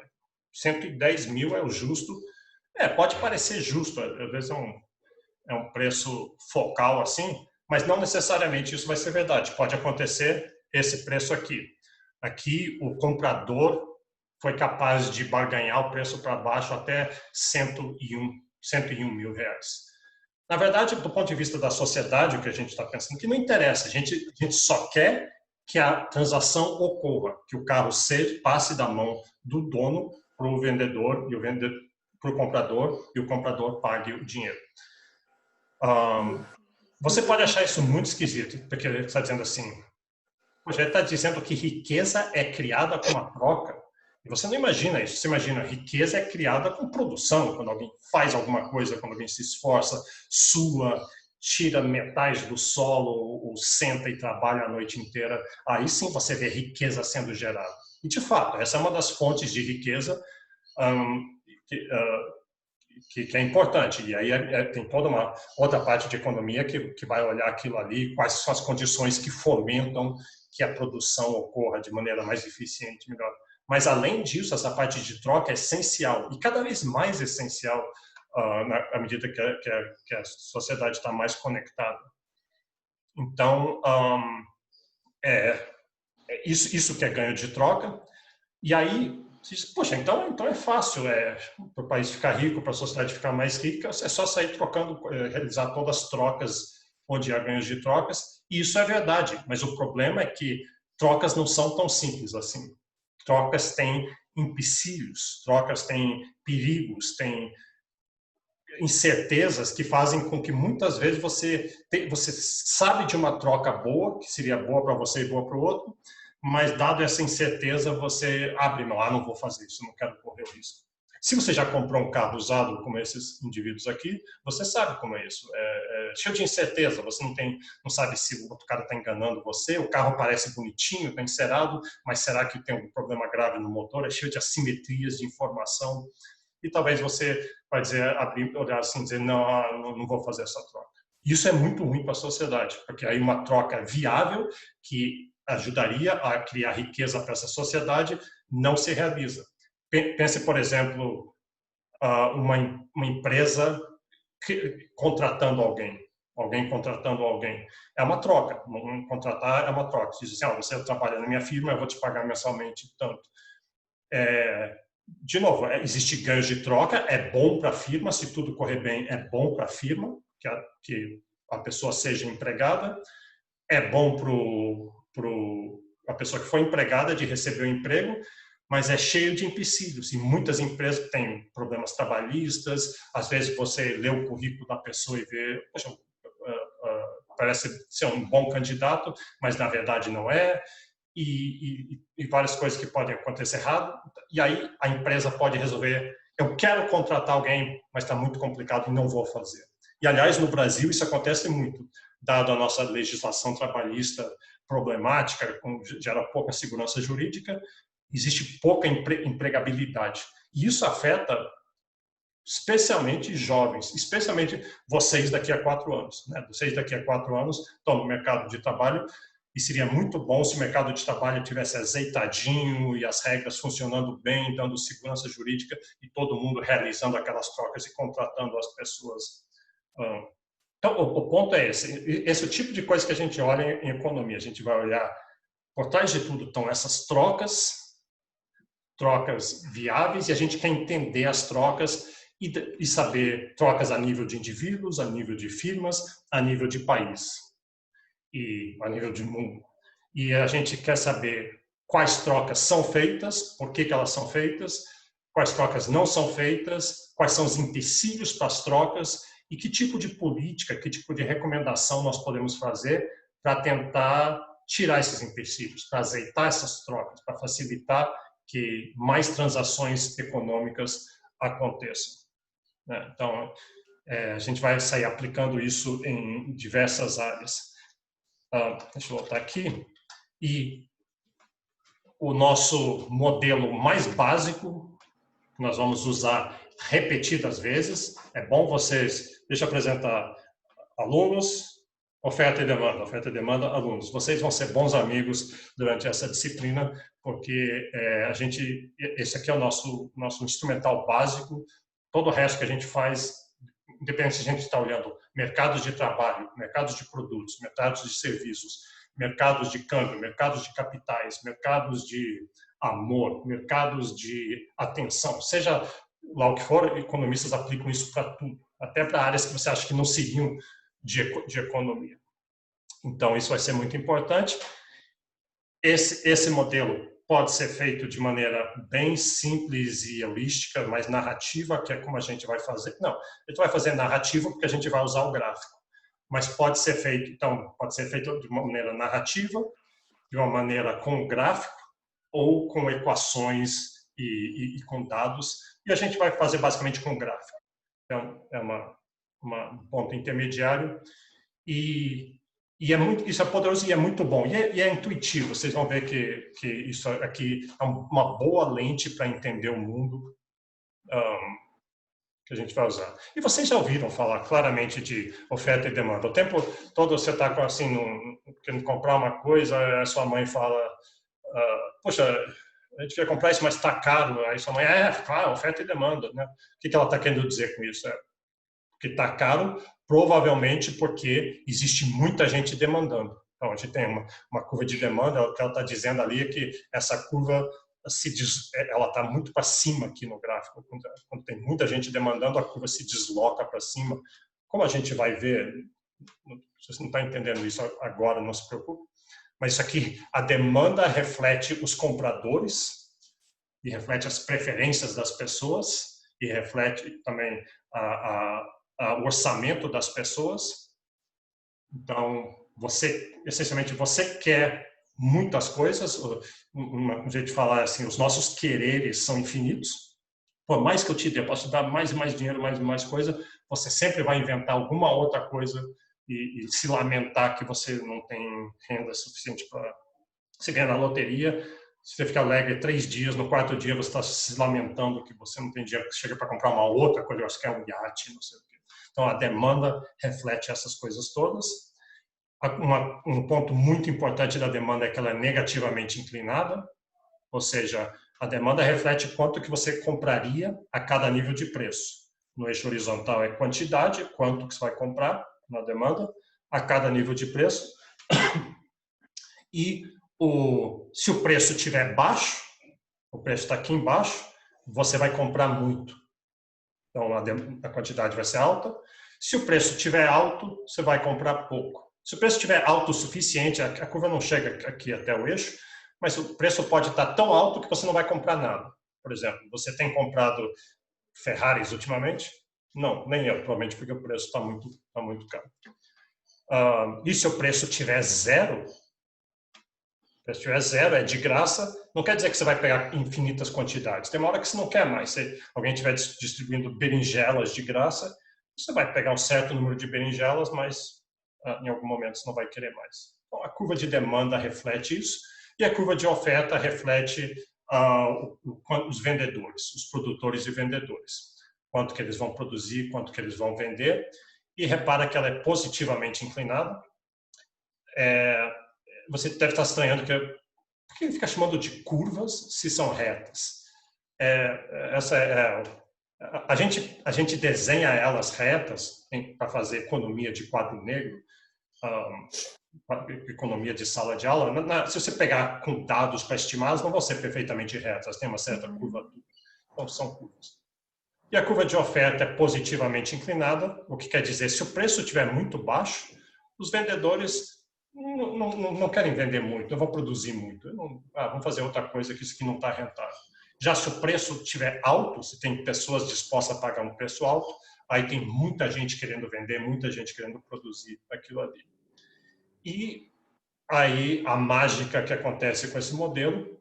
110 mil é o justo. Pode parecer justo, às vezes é um preço focal assim, mas não necessariamente isso vai ser verdade. Pode acontecer esse preço aqui. Aqui o comprador foi capaz de barganhar o preço para baixo até 101 mil reais. Na verdade, do ponto de vista da sociedade, o que a gente está pensando, que não interessa, a gente só quer que a transação ocorra, que o carro passe da mão do dono para o vendedor e o vendedor para o comprador e o comprador pague o dinheiro. Você pode achar isso muito esquisito, porque ele está dizendo assim, poxa, ele está dizendo que riqueza é criada com uma troca. E você não imagina isso. Você imagina, riqueza é criada com produção, quando alguém faz alguma coisa, quando alguém se esforça, sua, tira metais do solo, ou senta e trabalha a noite inteira. Aí sim você vê riqueza sendo gerada. E, de fato, essa é uma das fontes de riqueza que é importante. E aí tem toda uma outra parte de economia que vai olhar aquilo ali, quais são as condições que fomentam que a produção ocorra de maneira mais eficiente, melhor. Mas, além disso, essa parte de troca é essencial, e cada vez mais essencial à medida que a sociedade está mais conectada. Então, isso que é ganho de troca. E aí, você diz, poxa, então é fácil, para o país ficar rico, para a sociedade ficar mais rica, é só sair trocando, realizar todas as trocas onde há ganhos de trocas, e isso é verdade, mas o problema é que trocas não são tão simples assim. Trocas têm empecilhos, trocas têm perigos, têm incertezas que fazem com que muitas vezes você sabe de uma troca boa, que seria boa para você e boa para o outro, mas dado essa incerteza, você abre mão, não vou fazer isso, não quero correr o risco. Se você já comprou um carro usado como esses indivíduos aqui, você sabe como é isso. É cheio de incerteza, você não sabe se o outro cara está enganando você, o carro parece bonitinho, está encerado, mas será que tem algum problema grave no motor? É cheio de assimetrias de informação. E talvez você vai olhar assim e dizer, não vou fazer essa troca. Isso é muito ruim para a sociedade, porque aí uma troca viável que ajudaria a criar riqueza para essa sociedade não se realiza. Pense, por exemplo, uma empresa contratando alguém contratando alguém. É uma troca. Contratar é uma troca. Diz assim, você trabalha na minha firma, eu vou te pagar mensalmente tanto. De novo, existe ganho de troca, é bom para a firma, se tudo correr bem, é bom para a firma, que a pessoa seja empregada, é bom para a pessoa que foi empregada de receber o emprego, mas é cheio de empecilhos, e muitas empresas têm problemas trabalhistas, às vezes você lê o currículo da pessoa e vê, poxa, parece ser um bom candidato, mas na verdade não é, e várias coisas que podem acontecer errado, e aí a empresa pode resolver, eu quero contratar alguém, mas está muito complicado e não vou fazer. E, aliás, no Brasil isso acontece muito, dado a nossa legislação trabalhista problemática, gera pouca segurança jurídica, existe pouca empregabilidade. E isso afeta especialmente jovens, especialmente vocês daqui a 4 anos. Né? Vocês daqui a 4 anos estão no mercado de trabalho e seria muito bom se o mercado de trabalho tivesse azeitadinho e as regras funcionando bem, dando segurança jurídica e todo mundo realizando aquelas trocas e contratando as pessoas. Então, o ponto é esse é o tipo de coisa que a gente olha em economia. A gente vai olhar, por trás de tudo estão essas trocas viáveis, e a gente quer entender as trocas e saber trocas a nível de indivíduos, a nível de firmas, a nível de país e a nível de mundo. E a gente quer saber quais trocas são feitas, por que elas são feitas, quais trocas não são feitas, quais são os empecilhos para as trocas e que tipo de política, que tipo de recomendação nós podemos fazer para tentar tirar esses empecilhos, para azeitar essas trocas, para facilitar que mais transações econômicas aconteçam, né? Então, a gente vai sair aplicando isso em diversas áreas. Deixa eu voltar aqui. E o nosso modelo mais básico, que nós vamos usar repetidas vezes, é bom vocês... Deixa eu apresentar alunos, oferta e demanda, alunos. Vocês vão ser bons amigos durante essa disciplina, porque esse aqui é o nosso instrumental básico. Todo o resto que a gente faz, independente se a gente está olhando mercados de trabalho, mercados de produtos, mercados de serviços, mercados de câmbio, mercados de capitais, mercados de amor, mercados de atenção, seja lá o que for, economistas aplicam isso para tudo, até para áreas que você acha que não seriam de economia. Então, isso vai ser muito importante. Esse modelo pode ser feito de maneira bem simples e holística, mas narrativa, que é como a gente vai fazer. Não, a gente vai fazer narrativa porque a gente vai usar o gráfico. Mas pode ser feito, então, pode ser feito de uma maneira narrativa, de uma maneira com gráfico, ou com equações e com dados. E a gente vai fazer basicamente com gráfico. Então, é um ponto intermediário. Isso é poderoso e é muito bom. E é intuitivo. Vocês vão ver que isso aqui é uma boa lente para entender o mundo que a gente vai usar. E vocês já ouviram falar claramente de oferta e demanda. O tempo todo você está assim, querendo comprar uma coisa, a sua mãe fala, poxa, a gente quer comprar isso, mas está caro. Aí sua mãe, claro, oferta e demanda, né? O que ela está querendo dizer com isso? Porque está caro, provavelmente porque existe muita gente demandando. Então, a gente tem uma curva de demanda, o que ela está dizendo ali é que essa curva ela está muito para cima aqui no gráfico. Quando tem muita gente demandando, a curva se desloca para cima. Como a gente vai ver, se você não está entendendo isso agora, não se preocupe, mas isso aqui, a demanda reflete os compradores e reflete as preferências das pessoas e reflete também o orçamento das pessoas. Então, essencialmente, você quer muitas coisas. Um jeito de falar assim, os nossos quereres são infinitos. Por mais que eu te dê, eu posso te dar mais e mais dinheiro, mais e mais coisa, você sempre vai inventar alguma outra coisa e se lamentar que você não tem renda suficiente para... Você ganha na loteria, você fica alegre 3 dias, no 4º dia você está se lamentando que você não tem dinheiro, que chega para comprar uma outra coisa, você quer um iate, não sei o quê. Então, a demanda reflete essas coisas todas. Um ponto muito importante da demanda é que ela é negativamente inclinada, ou seja, a demanda reflete quanto que você compraria a cada nível de preço. No eixo horizontal é quantidade, quanto que você vai comprar na demanda, a cada nível de preço. E se o preço estiver baixo, o preço está aqui embaixo, você vai comprar muito. Então, a quantidade vai ser alta. Se o preço estiver alto, você vai comprar pouco. Se o preço estiver alto o suficiente, a curva não chega aqui até o eixo, mas o preço pode estar tão alto que você não vai comprar nada. Por exemplo, você tem comprado Ferraris ultimamente? Não, nem eu, provavelmente, porque o preço está muito caro. E se o preço tiver zero? Se o preço tiver zero, é de graça, não quer dizer que você vai pegar infinitas quantidades. Tem uma hora que você não quer mais. Se alguém estiver distribuindo berinjelas de graça, você vai pegar um certo número de berinjelas, mas em algum momento você não vai querer mais. Então, a curva de demanda reflete isso, e a curva de oferta reflete os vendedores, os produtores e vendedores. Quanto que eles vão produzir, quanto que eles vão vender, e repara que ela é positivamente inclinada. Você deve estar estranhando por que ele fica chamando de curvas se são retas? A gente desenha elas retas para fazer economia de quadro negro, economia de sala de aula. Se você pegar com dados para estimar, elas não vão ser perfeitamente retas, elas têm uma certa curvatura. Então, são curvas. E a curva de oferta é positivamente inclinada, o que quer dizer, se o preço estiver muito baixo, os vendedores não querem vender muito, não vão produzir muito. Vamos fazer outra coisa que isso aqui não está rentável. Já se o preço estiver alto, se tem pessoas dispostas a pagar um preço alto, aí tem muita gente querendo vender, muita gente querendo produzir aquilo ali. E aí a mágica que acontece com esse modelo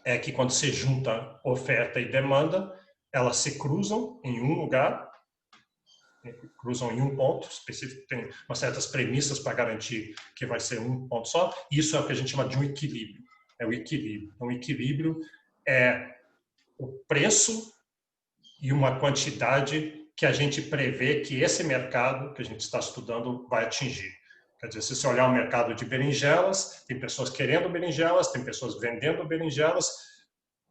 é que quando se junta oferta e demanda, elas se cruzam em um lugar, cruzam em um ponto específico, tem umas certas premissas para garantir que vai ser um ponto só. Isso é o que a gente chama de um equilíbrio. É o equilíbrio. Então, o equilíbrio é o preço e uma quantidade que a gente prevê que esse mercado que a gente está estudando vai atingir. Quer dizer, se você olhar o mercado de berinjelas, tem pessoas querendo berinjelas, tem pessoas vendendo berinjelas.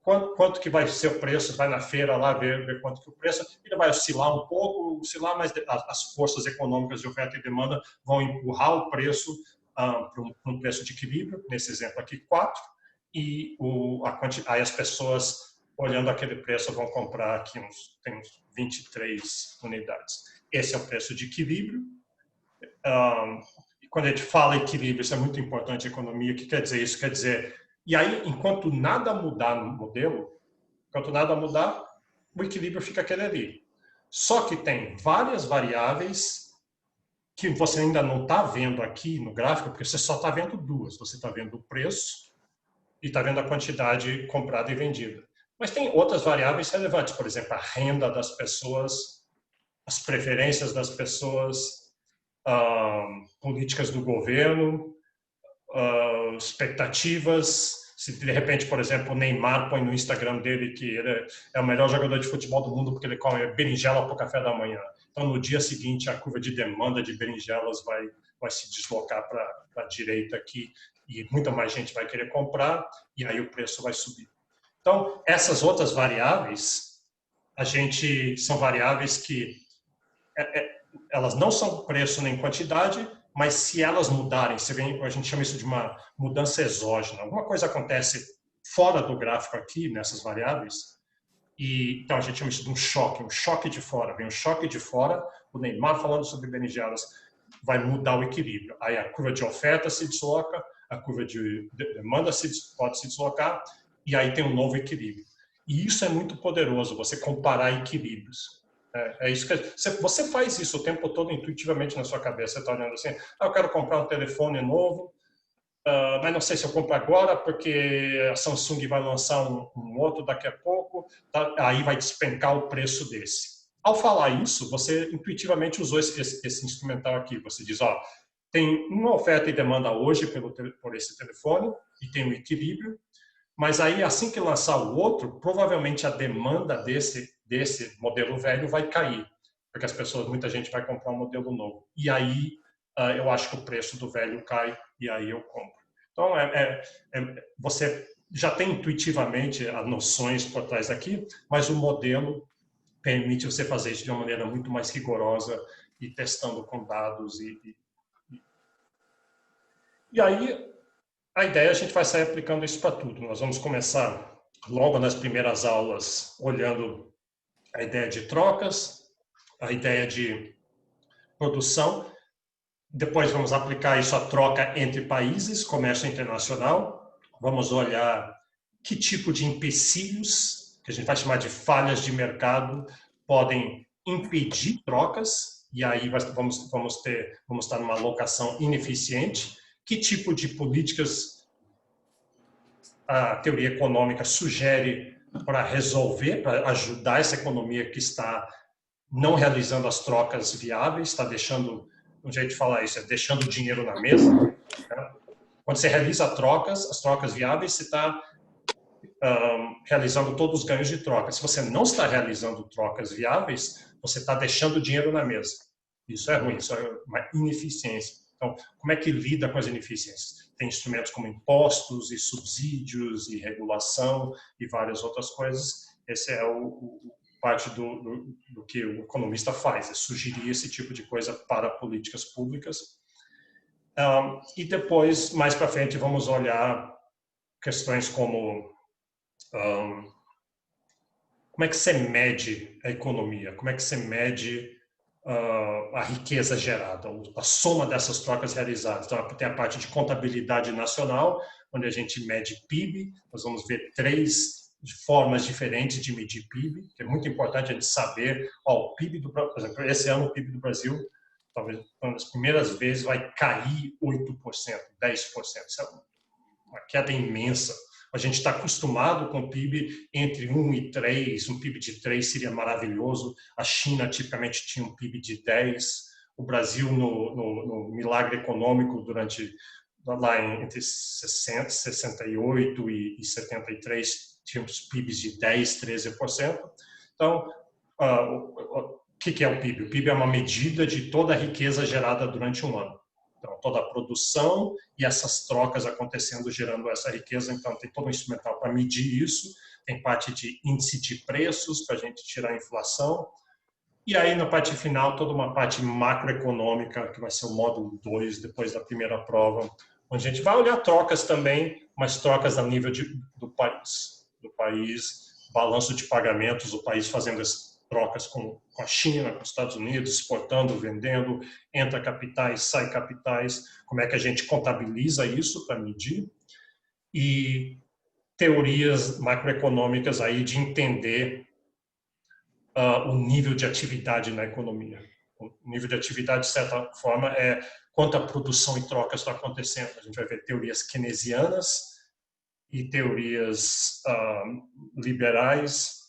Quanto que vai ser o preço? Vai na feira lá ver quanto que é o preço. Ele vai oscilar um pouco, mas as forças econômicas de oferta e demanda vão empurrar o preço para um preço de equilíbrio, nesse exemplo aqui, 4, e aí as pessoas, olhando aquele preço, vão comprar aqui tem uns 23 unidades. Esse é o preço de equilíbrio. E quando a gente fala equilíbrio, isso é muito importante em economia. O que quer dizer isso? Quer dizer, e aí, enquanto nada mudar no modelo, o equilíbrio fica aquele ali. Só que tem várias variáveis que você ainda não está vendo aqui no gráfico, porque você só está vendo duas. Você está vendo o preço e está vendo a quantidade comprada e vendida. Mas tem outras variáveis relevantes, por exemplo, a renda das pessoas, as preferências das pessoas, políticas do governo, expectativas. Se de repente, por exemplo, o Neymar põe no Instagram dele que ele é o melhor jogador de futebol do mundo porque ele come berinjela para o café da manhã. Então, no dia seguinte, a curva de demanda de berinjelas vai se deslocar para a direita aqui e muita mais gente vai querer comprar e aí o preço vai subir. Então, essas outras variáveis, são variáveis que elas não são preço nem quantidade, mas se elas mudarem, a gente chama isso de uma mudança exógena. Alguma coisa acontece fora do gráfico aqui, nessas variáveis, e então a gente chama isso de um choque de fora. Vem um choque de fora, o Neymar falando sobre berinjelas vai mudar o equilíbrio. Aí a curva de oferta se desloca, a curva de demanda pode se deslocar, e aí tem um novo equilíbrio. E isso é muito poderoso, você comparar equilíbrios. É isso que você faz isso o tempo todo intuitivamente na sua cabeça. Você está olhando assim, eu quero comprar um telefone novo, mas não sei se eu compro agora porque a Samsung vai lançar um outro daqui a pouco, tá? Aí vai despencar o preço desse. Ao falar isso, você intuitivamente usou esse instrumental aqui. Você diz, tem uma oferta e demanda hoje por esse telefone e tem um equilíbrio, mas aí assim que lançar o outro, provavelmente a demanda desse modelo velho vai cair, porque muita gente vai comprar um modelo novo. E aí eu acho que o preço do velho cai e aí eu compro. Então, você já tem intuitivamente as noções por trás daqui, mas o modelo permite você fazer isso de uma maneira muito mais rigorosa e testando com dados. E aí, a ideia é a gente vai sair aplicando isso para tudo. Nós vamos começar logo nas primeiras aulas olhando a ideia de trocas, a ideia de produção. Depois vamos aplicar isso à troca entre países, comércio internacional. Vamos olhar que tipo de empecilhos, que a gente vai chamar de falhas de mercado, podem impedir trocas, e aí vamos estar numa alocação ineficiente. Que tipo de políticas a teoria econômica sugere para resolver, para ajudar essa economia que está não realizando as trocas viáveis, está deixando, um jeito de falar isso, é deixando o dinheiro na mesa. Né? Quando você realiza as trocas viáveis, você está realizando todos os ganhos de troca. Se você não está realizando trocas viáveis, você está deixando o dinheiro na mesa. Isso é ruim, isso é uma ineficiência. Então, como é que lida com as ineficiências? Tem instrumentos como impostos e subsídios e regulação e várias outras coisas. Esse é parte do que o economista faz, é sugerir esse tipo de coisa para políticas públicas. E depois, mais para frente, vamos olhar questões como como é que você mede a economia, como é que você mede a riqueza gerada, a soma dessas trocas realizadas. Então, tem a parte de contabilidade nacional, onde a gente mede PIB. Nós vamos ver 3 formas diferentes de medir PIB, que é muito importante a gente saber. O PIB por exemplo, esse ano o PIB do Brasil, talvez uma das primeiras vezes, vai cair 8%, 10%. Isso é uma queda imensa. A gente está acostumado com o PIB entre 1 e 3, um PIB de 3 seria maravilhoso. A China tipicamente tinha um PIB de 10. O Brasil, no milagre econômico, durante lá entre 60, 68 e 73, tínhamos PIBs de 10, 13%. Então, o que é o PIB? O PIB é uma medida de toda a riqueza gerada durante um ano. Então, toda a produção e essas trocas acontecendo, gerando essa riqueza. Então, tem todo um instrumental para medir isso. Tem parte de índice de preços para a gente tirar a inflação. E aí, na parte final, toda uma parte macroeconômica, que vai ser o módulo 2, depois da primeira prova, onde a gente vai olhar trocas também, mas trocas a nível do país, balanço de pagamentos, o país fazendo as trocas com a China, com os Estados Unidos, exportando, vendendo, entra capitais, sai capitais, como é que a gente contabiliza isso para medir, e teorias macroeconômicas aí de entender o nível de atividade na economia. O nível de atividade, de certa forma, é quanta produção e troca está acontecendo. A gente vai ver teorias keynesianas e teorias liberais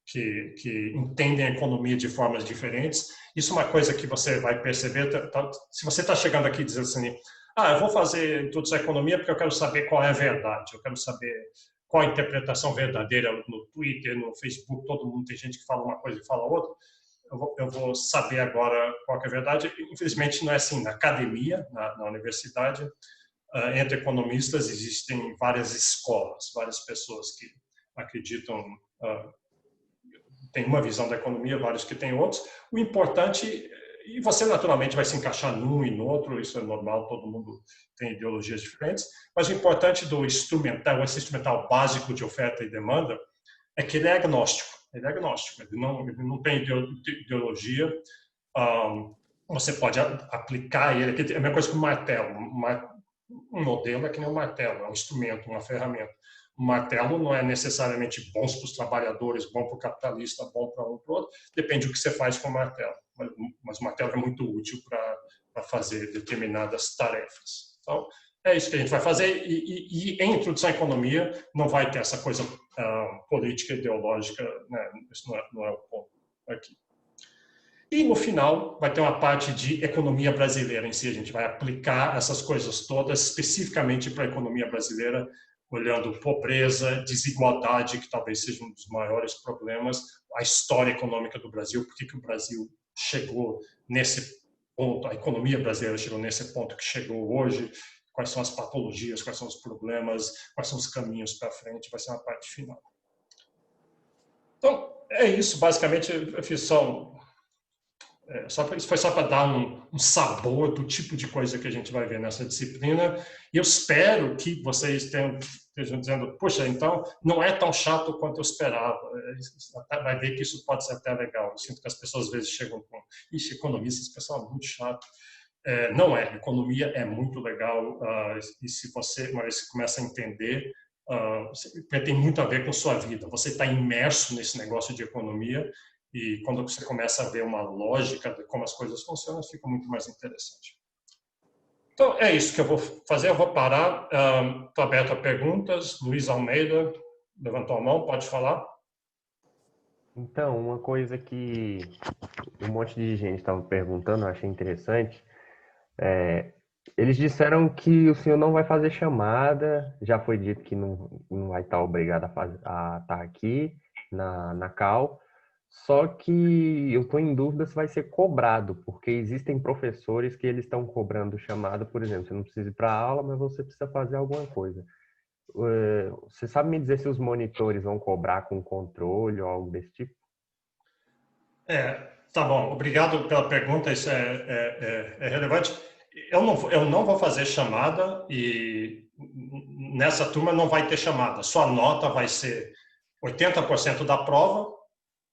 que entendem a economia de formas diferentes. Isso é uma coisa que você vai perceber. Se você está chegando aqui dizendo assim, eu vou fazer tudo isso economia porque eu quero saber qual é a verdade, eu quero saber qual a interpretação verdadeira no Twitter, no Facebook, todo mundo tem gente que fala uma coisa e fala outra. Eu vou saber agora qual é a verdade. Infelizmente, não é assim. Na academia, na universidade, entre economistas, existem várias escolas, várias pessoas que acreditam, tem uma visão da economia, vários que têm outros. O importante, e você naturalmente vai se encaixar num e no outro, isso é normal, todo mundo tem ideologias diferentes, mas o importante do instrumental, esse instrumental básico de oferta e demanda, é que ele é agnóstico. Ele é agnóstico, ele não tem ideologia. Você pode aplicar ele, é a mesma coisa que um martelo. Um modelo é que nem um martelo, é um instrumento, uma ferramenta. O martelo não é necessariamente bom para os trabalhadores, bom para o capitalista, bom para um para o outro. Depende do que você faz com o martelo. Mas o martelo é muito útil para fazer determinadas tarefas. Então, é isso que a gente vai fazer. E em introdução à economia, não vai ter essa coisa política, ideológica, né? Isso não é o ponto aqui. E no final, vai ter uma parte de economia brasileira em si. A gente vai aplicar essas coisas todas especificamente para a economia brasileira, olhando pobreza, desigualdade, que talvez seja um dos maiores problemas, a história econômica do Brasil, por que o Brasil chegou nesse ponto, a economia brasileira chegou nesse ponto que chegou hoje, quais são as patologias, quais são os problemas, quais são os caminhos para frente, vai ser uma parte final. Então, é isso, basicamente, eu fiz isso foi só para dar um sabor do tipo de coisa que a gente vai ver nessa disciplina. E eu espero que vocês estejam dizendo, poxa, então não é tão chato quanto eu esperava. Vai ver que isso pode ser até legal. Eu sinto que as pessoas às vezes chegam com, economista, esse pessoal é muito chato. Não é, economia é muito legal. E se você, uma vez que começa a entender, tem muito a ver com sua vida. Você está imerso nesse negócio de economia. E quando você começa a ver uma lógica de como as coisas funcionam, fica muito mais interessante. Então, é isso que eu vou fazer. Eu vou parar. Estou aberto a perguntas. Luiz Almeida levantou a mão, pode falar. Então, uma coisa que um monte de gente estava perguntando, eu achei interessante. Eles disseram que o senhor não vai fazer chamada. Já foi dito que não vai estar obrigado a estar aqui na Cal. Só que eu estou em dúvida se vai ser cobrado, porque existem professores que eles estão cobrando chamada, por exemplo, você não precisa ir para a aula, mas você precisa fazer alguma coisa. Você sabe me dizer se os monitores vão cobrar com controle ou algo desse tipo? Tá bom. Obrigado pela pergunta, isso é relevante. Eu não vou fazer chamada e nessa turma não vai ter chamada. Sua nota vai ser 80% da prova,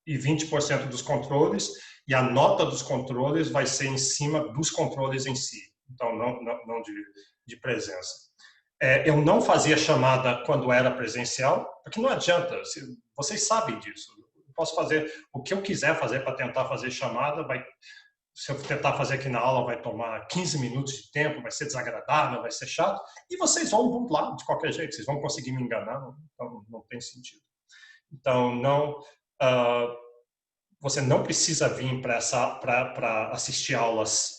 e 20% dos controles, e a nota dos controles vai ser em cima dos controles em si, então não de presença. Eu não fazia chamada quando era presencial, porque não adianta, vocês sabem disso. Eu posso fazer o que eu quiser fazer para tentar fazer chamada, se eu tentar fazer aqui na aula, vai tomar 15 minutos de tempo, vai ser desagradável, vai ser chato, e vocês vão lá de qualquer jeito, vocês vão conseguir me enganar, então não tem sentido. Então, você não precisa vir para assistir aulas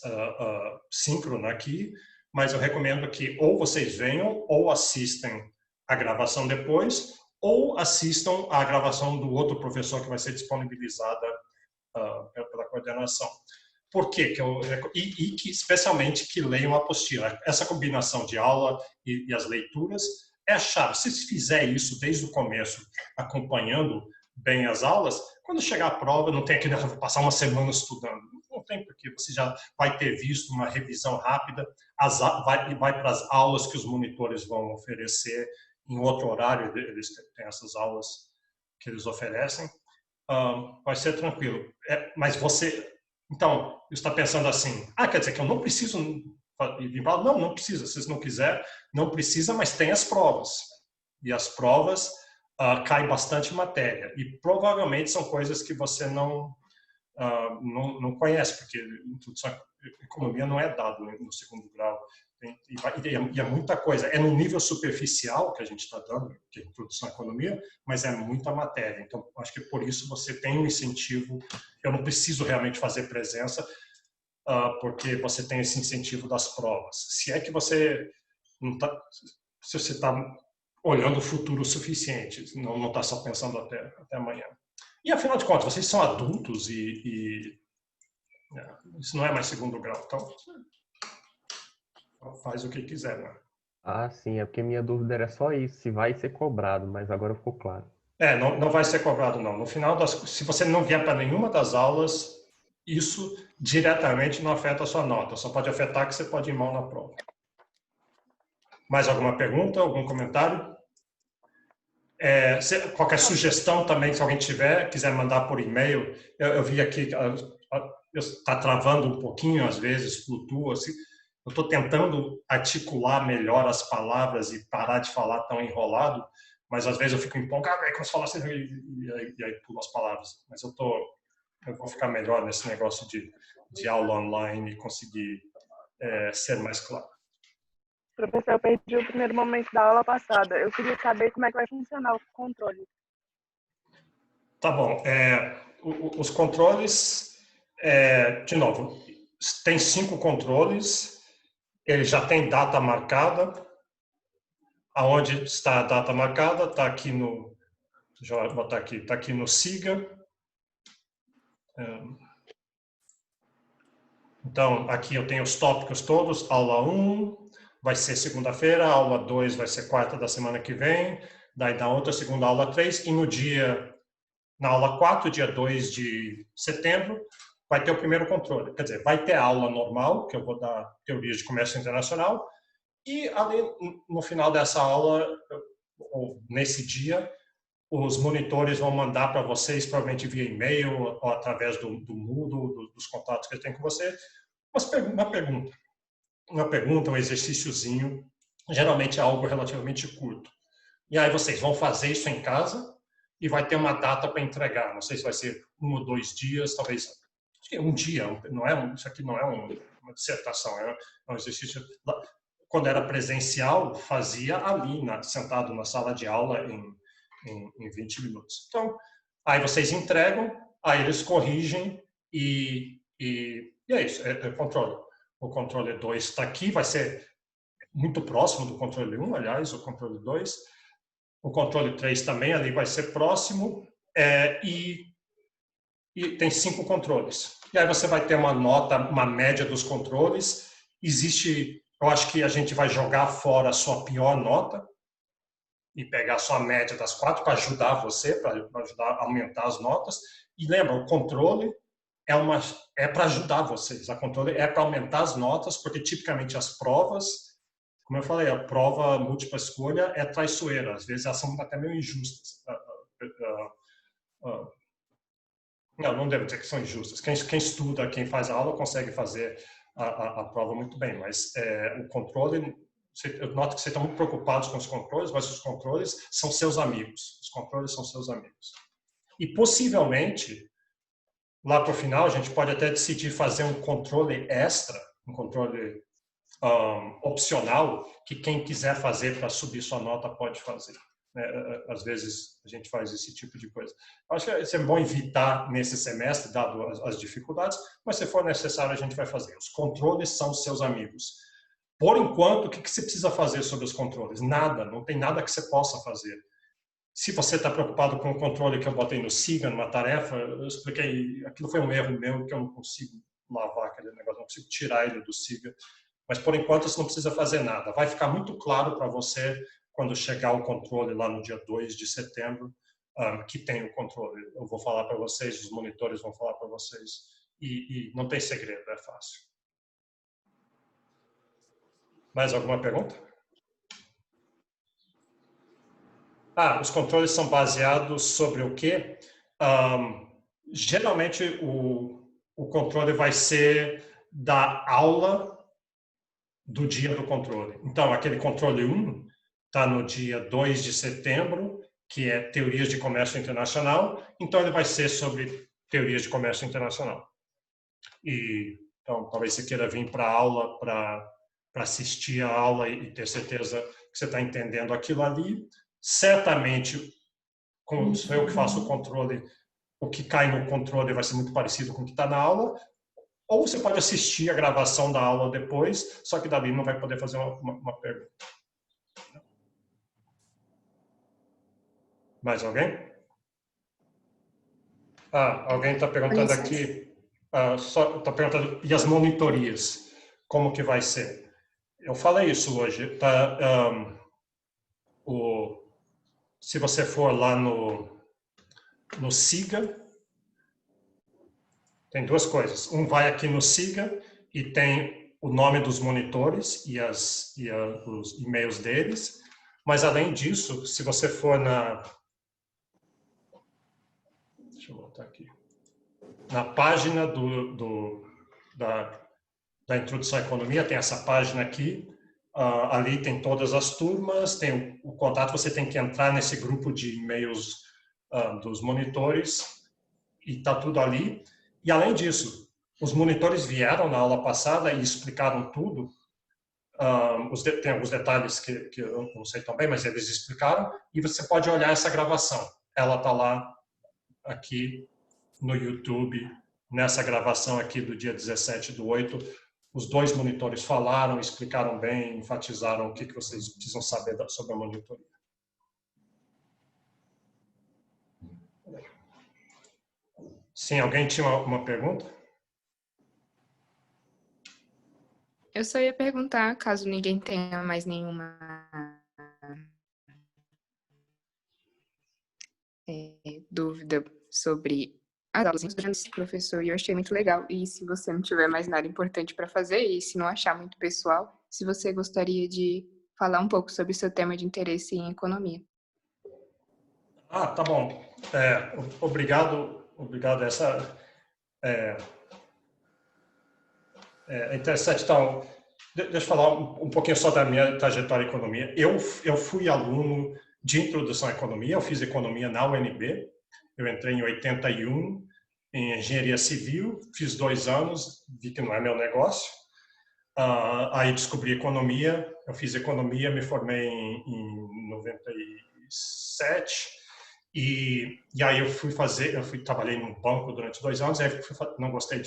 síncronas aqui, mas eu recomendo que ou vocês venham ou assistem a gravação depois, ou assistam a gravação do outro professor que vai ser disponibilizada pela coordenação. Por quê? Especialmente que leiam a apostila. Essa combinação de aula e as leituras é a chave. Se você fizer isso desde o começo, acompanhando bem as aulas, quando chegar a prova, não tem aquele, vou passar uma semana estudando. Não tem, porque você já vai ter visto uma revisão rápida, vai para as aulas que os monitores vão oferecer em outro horário, eles têm essas aulas que eles oferecem. Vai ser tranquilo. Mas você... Então, está pensando assim, quer dizer que eu não preciso... Não precisa. Se você não quiser, não precisa, mas tem as provas. E as provas cai bastante matéria. E provavelmente são coisas que você não conhece, porque introdução à economia não é dado no segundo grau. E é muita coisa. É no nível superficial que a gente está dando, que é introdução à economia, mas é muita matéria. Então, acho que por isso você tem um incentivo. Eu não preciso realmente fazer presença, porque você tem esse incentivo das provas. Se é que você não está... Se você está olhando o futuro o suficiente, não está só pensando até amanhã. E, afinal de contas, vocês são adultos e isso não é mais segundo grau. Então, faz o que quiser, né? Sim, é porque minha dúvida era só isso, se vai ser cobrado, mas agora ficou claro. Não vai ser cobrado, não. No final, se você não vier para nenhuma das aulas, isso diretamente não afeta a sua nota. Só pode afetar que você pode ir mal na prova. Mais alguma pergunta, algum comentário? Qualquer sugestão também, se alguém quiser mandar por e-mail. Eu vi aqui, está travando um pouquinho, às vezes, flutua. Assim. Eu estou tentando articular melhor as palavras e parar de falar tão enrolado, mas às vezes eu fico empolgado, aí começo a falar assim, e aí pulo as palavras. Mas eu vou ficar melhor nesse negócio de aula online e conseguir ser mais claro. Professor, eu perdi o primeiro momento da aula passada. Eu queria saber como é que vai funcionar o controle. Tá bom. Os controles, de novo, tem 5 controles, ele já tem data marcada. Aonde está a data marcada? Está aqui no... Deixa eu botar aqui. Está aqui no SIGA. Então, aqui eu tenho os tópicos todos. Aula 1 vai ser segunda-feira, aula 2 vai ser quarta da semana que vem, daí na outra segunda aula 3, e na aula 4, dia 2 de setembro, vai ter o primeiro controle. Quer dizer, vai ter a aula normal, que eu vou dar teoria de comércio internacional, e ali, no final dessa aula, ou nesse dia, os monitores vão mandar para vocês, provavelmente via e-mail, ou através do Moodle, dos contatos que eles têm com você, uma pergunta, um exercíciozinho, geralmente é algo relativamente curto. E aí vocês vão fazer isso em casa e vai ter uma data para entregar. Não sei se vai ser 1 ou 2 dias, talvez acho que um dia. Isso aqui não é uma dissertação, é um exercício. Quando era presencial, fazia ali, sentado na sala de aula em 20 minutos. Então, aí vocês entregam, aí eles corrigem e é isso, é controle. O controle 2 está aqui, vai ser muito próximo do controle 1, aliás, o controle 2. O controle 3 também ali vai ser próximo e tem 5 controles. E aí você vai ter uma nota, uma média dos controles. Eu acho que a gente vai jogar fora a sua pior nota e pegar a sua média das 4 para ajudar você, para ajudar a aumentar as notas. E lembra, o controle é para ajudar vocês. A controle é para aumentar as notas, porque tipicamente as provas, como eu falei, a prova múltipla escolha é traiçoeira. Às vezes elas são até meio injustas. Não devo dizer que são injustas. Quem estuda, quem faz a aula, consegue fazer a prova muito bem. Mas o controle, eu noto que vocês estão muito preocupados com os controles, mas os controles são seus amigos. Os controles são seus amigos. E possivelmente lá para o final, a gente pode até decidir fazer um controle extra, um controle opcional, que quem quiser fazer para subir sua nota pode fazer. Às vezes a gente faz esse tipo de coisa. Acho que é bom evitar nesse semestre, dado as dificuldades, mas se for necessário a gente vai fazer. Os controles são seus amigos. Por enquanto, o que você precisa fazer sobre os controles? Nada, não tem nada que você possa fazer. Se você está preocupado com o controle que eu botei no SIGA, numa tarefa, eu expliquei, aquilo foi um erro meu, que eu não consigo lavar aquele negócio, não consigo tirar ele do SIGA. Mas, por enquanto, você não precisa fazer nada. Vai ficar muito claro para você quando chegar o controle lá no dia 2 de setembro, que tem o controle. Eu vou falar para vocês, os monitores vão falar para vocês. E não tem segredo, é fácil. Mais alguma pergunta? Os controles são baseados sobre o quê? Geralmente, o controle vai ser da aula do dia do controle. Então, aquele controle 1 está no dia 2 de setembro, que é Teorias de Comércio Internacional. Então, ele vai ser sobre Teorias de Comércio Internacional. Então, talvez você queira vir para a aula para assistir a aula e ter certeza que você está entendendo aquilo ali. Certamente, como sou eu que faço o controle, o que cai no controle vai ser muito parecido com o que está na aula, ou você pode assistir a gravação da aula depois, só que dali não vai poder fazer uma pergunta. Mais alguém? Alguém está perguntando aqui, está perguntando, e as monitorias, como que vai ser? Eu falei isso hoje, tá? Se você for lá no SIGA, tem duas coisas. Um vai aqui no SIGA e tem o nome dos monitores e os e-mails deles. Mas, além disso, se você for deixa eu voltar aqui. Na página da Introdução à Economia, tem essa página aqui. Ali tem todas as turmas, tem o contato, você tem que entrar nesse grupo de e-mails dos monitores e está tudo ali. E, além disso, os monitores vieram na aula passada e explicaram tudo. Tem alguns detalhes que eu não sei tão bem, mas eles explicaram. E você pode olhar essa gravação. Ela está lá, aqui no YouTube, nessa gravação aqui do dia 17/8. Os dois monitores falaram, explicaram bem, enfatizaram o que vocês precisam saber sobre a monitoria. Sim, alguém tinha uma pergunta? Eu só ia perguntar, caso ninguém tenha mais nenhuma dúvida sobre as aulas do professor, e eu achei muito legal. E se você não tiver mais nada importante para fazer, e se não achar muito pessoal, se você gostaria de falar um pouco sobre o seu tema de interesse em economia. Tá bom. Obrigado. Essa é interessante. Então, deixa eu falar um pouquinho só da minha trajetória em economia. Eu fui aluno de Introdução à Economia, eu fiz economia na UNB. Eu entrei em 81 em engenharia civil, fiz 2 anos, vi que não é meu negócio. Aí descobri economia, eu fiz economia, me formei em 97 e aí eu trabalhei num banco durante 2 anos, aí não gostei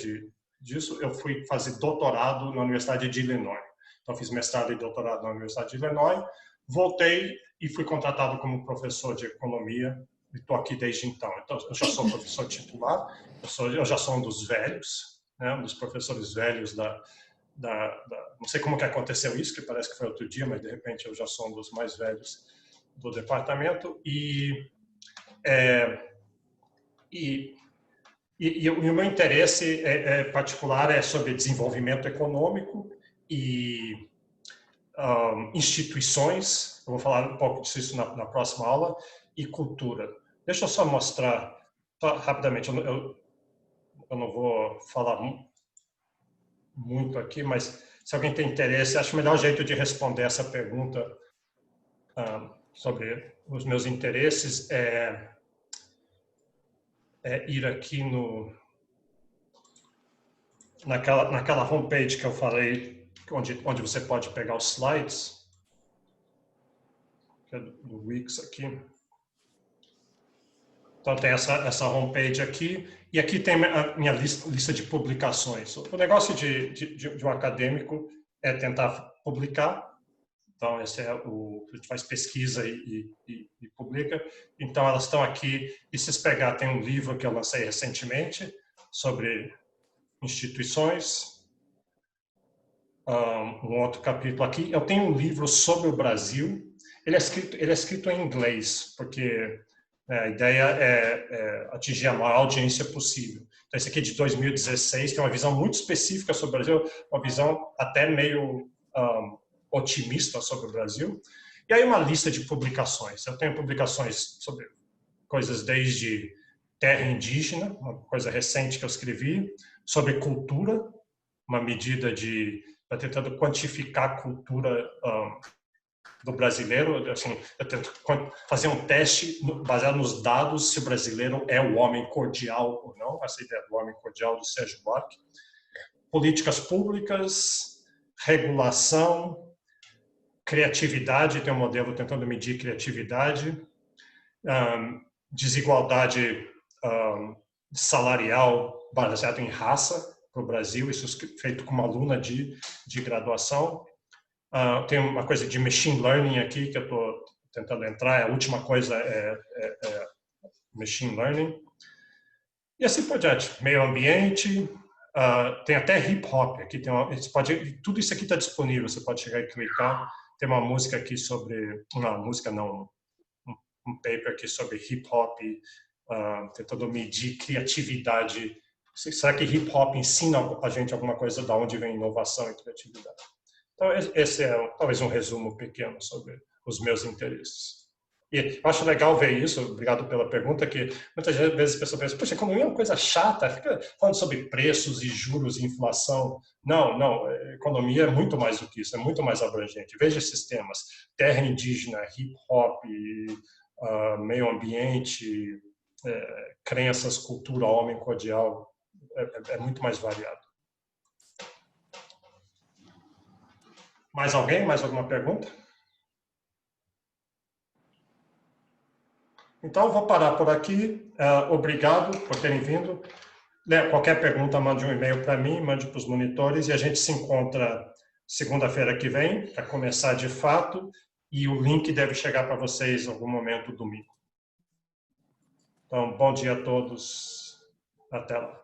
disso, eu fui fazer doutorado na Universidade de Illinois. Então fiz mestrado e doutorado na Universidade de Illinois, voltei e fui contratado como professor de economia. Estou aqui desde então. Então, eu já sou professor titular, eu já sou um dos velhos, né, um dos professores velhos não sei como que aconteceu isso, que parece que foi outro dia, mas de repente eu já sou um dos mais velhos do departamento. E o meu interesse particular é sobre desenvolvimento econômico e instituições. Eu vou falar um pouco disso na próxima aula, e cultura. Deixa eu só mostrar rapidamente, eu não vou falar muito aqui, mas se alguém tem interesse, acho o melhor jeito de responder essa pergunta sobre os meus interesses é ir aqui no naquela homepage que eu falei, onde você pode pegar os slides, que é do Wix aqui. Então, tem essa homepage aqui, e aqui tem a minha lista de publicações. O negócio de um acadêmico é tentar publicar. Então, esse é a gente faz pesquisa e publica. Então, elas estão aqui. E se vocês pegar, tem um livro que eu lancei recentemente sobre instituições. Um outro capítulo aqui. Eu tenho um livro sobre o Brasil. Ele é escrito em inglês, porque a ideia é atingir a maior audiência possível. Então, esse aqui é de 2016, tem uma visão muito específica sobre o Brasil, uma visão até meio otimista sobre o Brasil. E aí uma lista de publicações. Eu tenho publicações sobre coisas desde terra indígena, uma coisa recente que eu escrevi, sobre cultura, uma medida para tentando quantificar a cultura do brasileiro, assim, eu tento fazer um teste baseado nos dados se o brasileiro é o homem cordial ou não, essa ideia do homem cordial do Sérgio Buarque. Políticas públicas, regulação, criatividade, tem um modelo tentando medir criatividade, desigualdade salarial baseada em raça para o Brasil, isso feito com uma aluna de graduação. Tem uma coisa de machine learning aqui que eu estou tentando entrar, a última coisa é machine learning. E assim por diante, meio ambiente, tem até hip hop aqui, tudo isso aqui está disponível, você pode chegar e clicar. Tem uma música aqui sobre, um paper aqui sobre hip hop, tentando medir criatividade. Será que hip hop ensina a gente alguma coisa de onde vem inovação e criatividade? Então, esse é talvez um resumo pequeno sobre os meus interesses. E eu acho legal ver isso, obrigado pela pergunta, que muitas vezes as pessoas pensam, poxa, economia é uma coisa chata, fica falando sobre preços e juros e inflação. Não, economia é muito mais do que isso, é muito mais abrangente. Veja esses temas, terra indígena, hip hop, meio ambiente, crenças, cultura, homem cordial, é muito mais variado. Mais alguém? Mais alguma pergunta? Então, vou parar por aqui. Obrigado por terem vindo. Qualquer pergunta, mande um e-mail para mim, mande para os monitores, e a gente se encontra segunda-feira que vem, para começar de fato, e o link deve chegar para vocês em algum momento domingo. Então, bom dia a todos. Até lá.